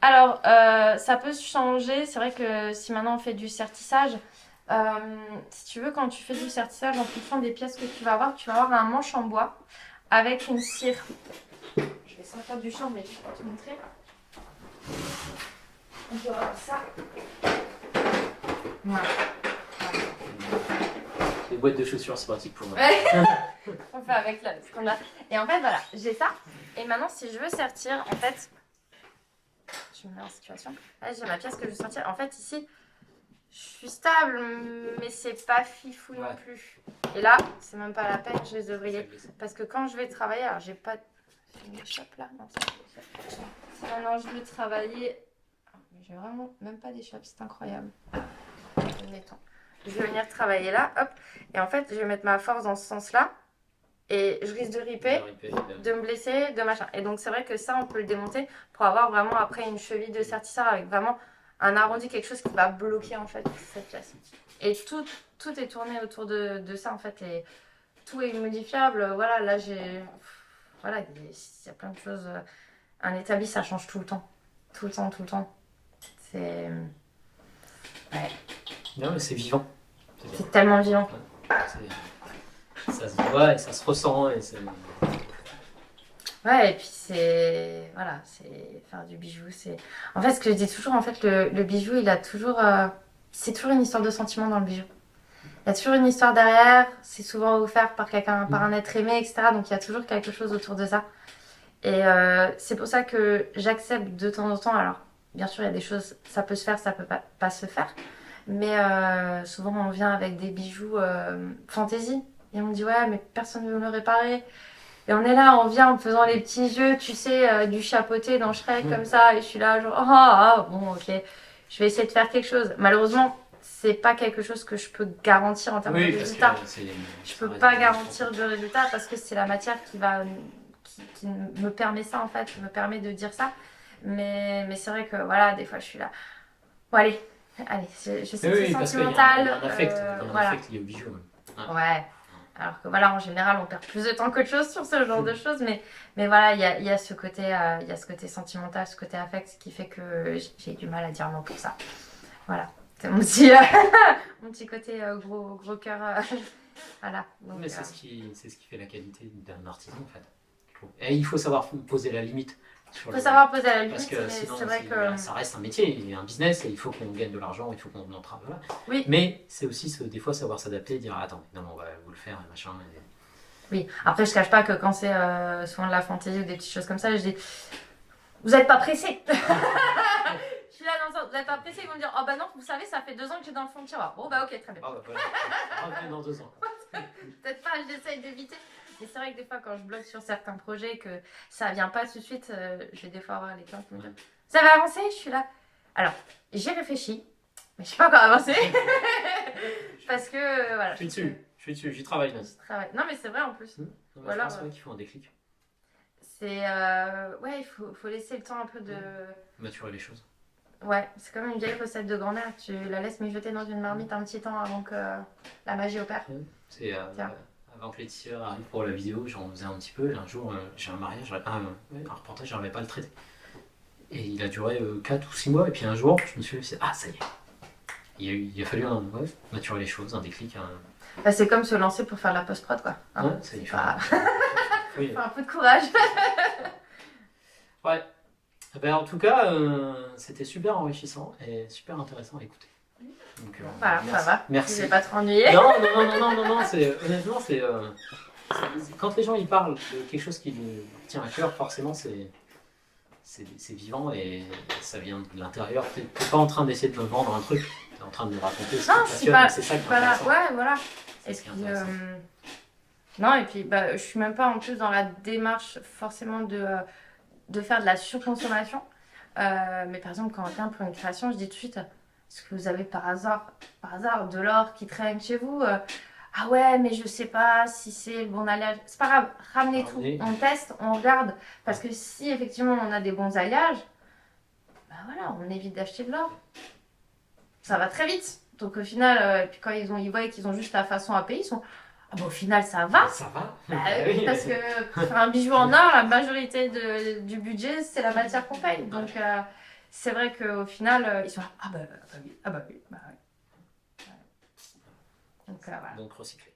[SPEAKER 2] Alors, ça peut se changer. C'est vrai que si maintenant on fait du sertissage, si tu veux, quand tu fais du sertissage, en fonction des pièces que tu vas avoir un manche en bois avec une cire. Je vais sortir du champ, mais je vais te montrer. On peut avoir ça. Voilà.
[SPEAKER 1] Les boîtes de chaussures, c'est pratique pour moi.
[SPEAKER 2] On fait avec là, ce qu'on a. Et en fait, voilà, j'ai ça. Et maintenant, si je veux sortir, en fait, je me mets en situation. Là, j'ai ma pièce que je veux sortir. En fait, ici, je suis stable, mais c'est pas fifou non plus. Et là, c'est même pas la peine, je les ouvriers. Parce que quand je vais travailler, alors j'ai pas. J'ai une échoppe là. Non, si maintenant je veux travailler. J'ai vraiment même pas d'échoppe, c'est incroyable. Mettons. Je vais venir travailler là, hop. Et en fait, je vais mettre ma force dans ce sens-là. Et je risque de riper, de me blesser, de machin. Et donc, c'est vrai que ça, on peut le démonter pour avoir vraiment après une cheville de sertisseur avec vraiment un arrondi, quelque chose qui va bloquer en fait cette pièce. Et tout est tourné autour de ça en fait. Et tout est modifiable. Voilà, là, voilà, il y a plein de choses. Un établi, ça change tout le temps. Tout le temps. C'est. Ouais.
[SPEAKER 1] Non, mais c'est vivant.
[SPEAKER 2] C'est tellement vivant.
[SPEAKER 1] Ça se voit et ça se ressent.
[SPEAKER 2] Ouais, et puis c'est. Voilà, c'est faire du bijou. En fait, ce que je dis toujours, en fait, le bijou, il a toujours. C'est toujours une histoire de sentiment dans le bijou. Il y a toujours une histoire derrière. C'est souvent offert par quelqu'un, par un être aimé, etc. Donc il y a toujours quelque chose autour de ça. Et c'est pour ça que j'accepte de temps en temps. Alors, bien sûr, il y a des choses, ça peut se faire, ça peut pas se faire. Mais souvent, on vient avec des bijoux fantaisie. Et on me dit, ouais, mais personne ne veut me le réparer. Et on est là, on vient en faisant les petits jeux, tu sais, du chapeauté dans Shrek, comme ça. Et je suis là, genre, bon, ok, je vais essayer de faire quelque chose. Malheureusement, c'est pas quelque chose que je peux garantir en termes de résultats. Je peux pas garantir de résultats parce que c'est la matière qui me permet ça, en fait, me permet de dire ça. Mais c'est vrai que, voilà, des fois, je suis là. Bon, allez, je sais que c'est sentimental.
[SPEAKER 1] Il y a un affect lié au bijou.
[SPEAKER 2] Ouais. Alors que voilà, en général, on perd plus de temps qu'autre chose sur ce genre de choses, mais voilà, il y a ce côté sentimental, ce côté affect, qui fait que j'ai du mal à dire non pour ça. Voilà, c'est mon petit côté gros cœur. Voilà. Donc,
[SPEAKER 1] mais c'est ce qui fait la qualité d'un artisan en fait. il faut savoir poser la limite.
[SPEAKER 2] Il faut savoir poser la limite,
[SPEAKER 1] parce que
[SPEAKER 2] mais
[SPEAKER 1] sinon,
[SPEAKER 2] c'est vrai que...
[SPEAKER 1] ça reste un métier, et un business, et il faut qu'on gagne de l'argent, il faut qu'on en travaille. Voilà.
[SPEAKER 2] Oui.
[SPEAKER 1] Mais c'est aussi des fois savoir s'adapter et dire attends, non, on va vous le faire, et machin. Et...
[SPEAKER 2] Oui, après je cache pas que quand c'est souvent de la fantaisie ou des petites choses comme ça, je dis vous n'êtes pas pressé. Je suis là dans le sens, vous n'êtes pas pressé, ils vont me dire oh bah non, vous savez, ça fait 2 ans que j'ai dans le fond de tiroir. Bon bah ok, très bien.
[SPEAKER 1] Ah bah voilà, revenez dans 2 ans.
[SPEAKER 2] Peut-être pas, j'essaye d'éviter. Mais c'est vrai que des fois, quand je bloque sur certains projets, que ça vient pas tout de suite, je vais des fois avoir les clients qui me disent ça va avancer, je suis là. Alors, j'ai réfléchi, mais je suis pas encore avancé. Parce que voilà.
[SPEAKER 1] Je suis dessus, j'y travaille là.
[SPEAKER 2] Non, mais c'est vrai en plus.
[SPEAKER 1] Voilà, je pense qu'il faut un déclic.
[SPEAKER 2] C'est. Ouais, il faut laisser le temps un peu de.
[SPEAKER 1] Maturer les choses.
[SPEAKER 2] Ouais, c'est comme une vieille recette de grand-mère. Tu la laisses mijoter dans une marmite un petit temps avant que la magie opère.
[SPEAKER 1] C'est avant que Laetitia arrive pour la vidéo, j'en faisais un petit peu. Et un jour, j'ai un mariage, un reportage, j'arrivais pas à le traiter. Et il a duré 4 ou 6 mois. Et puis un jour, je me suis dit, ah ça y est. Il a fallu maturer les choses, un déclic.
[SPEAKER 2] Bah, c'est comme se lancer pour faire la post-prod, quoi. Hein,
[SPEAKER 1] ouais, c'est
[SPEAKER 2] pas... oui. Faut un peu de courage.
[SPEAKER 1] Ouais. Ben, en tout cas, c'était super enrichissant et super intéressant à écouter. Donc,
[SPEAKER 2] voilà,
[SPEAKER 1] merci.
[SPEAKER 2] Ça va.
[SPEAKER 1] Merci.
[SPEAKER 2] Je vais pas te ennuyer.
[SPEAKER 1] Non, honnêtement, c'est quand les gens ils parlent de quelque chose qui nous tient à cœur, forcément c'est vivant et ça vient de l'intérieur. T'es pas en train d'essayer de me vendre un truc, t'es en train de me raconter ce qui te passionne, c'est ça qui est intéressant.
[SPEAKER 2] Ouais, voilà. Non, et puis bah, je suis même pas en plus dans la démarche forcément de faire de la surconsommation. Mais par exemple, quand on vient pour une création, je dis tout de suite est-ce que vous avez par hasard de l'or qui traîne chez vous ah ouais, mais je sais pas si c'est le bon alliage. C'est pas grave, ramenez tout. On teste, on regarde. Parce que si effectivement on a des bons alliages, bah voilà, on évite d'acheter de l'or. Ça va très vite. Donc au final, puis quand ils voient qu'ils ont juste la façon à payer, ils sont ah bah au final ça va.
[SPEAKER 1] Ça va.
[SPEAKER 2] Bah, oui, parce que pour un bijou en or, la majorité du budget c'est la matière qu'on paye. Donc c'est vrai qu'au final, ils sont là, ah bah oui. Donc, voilà.
[SPEAKER 1] Donc recycler.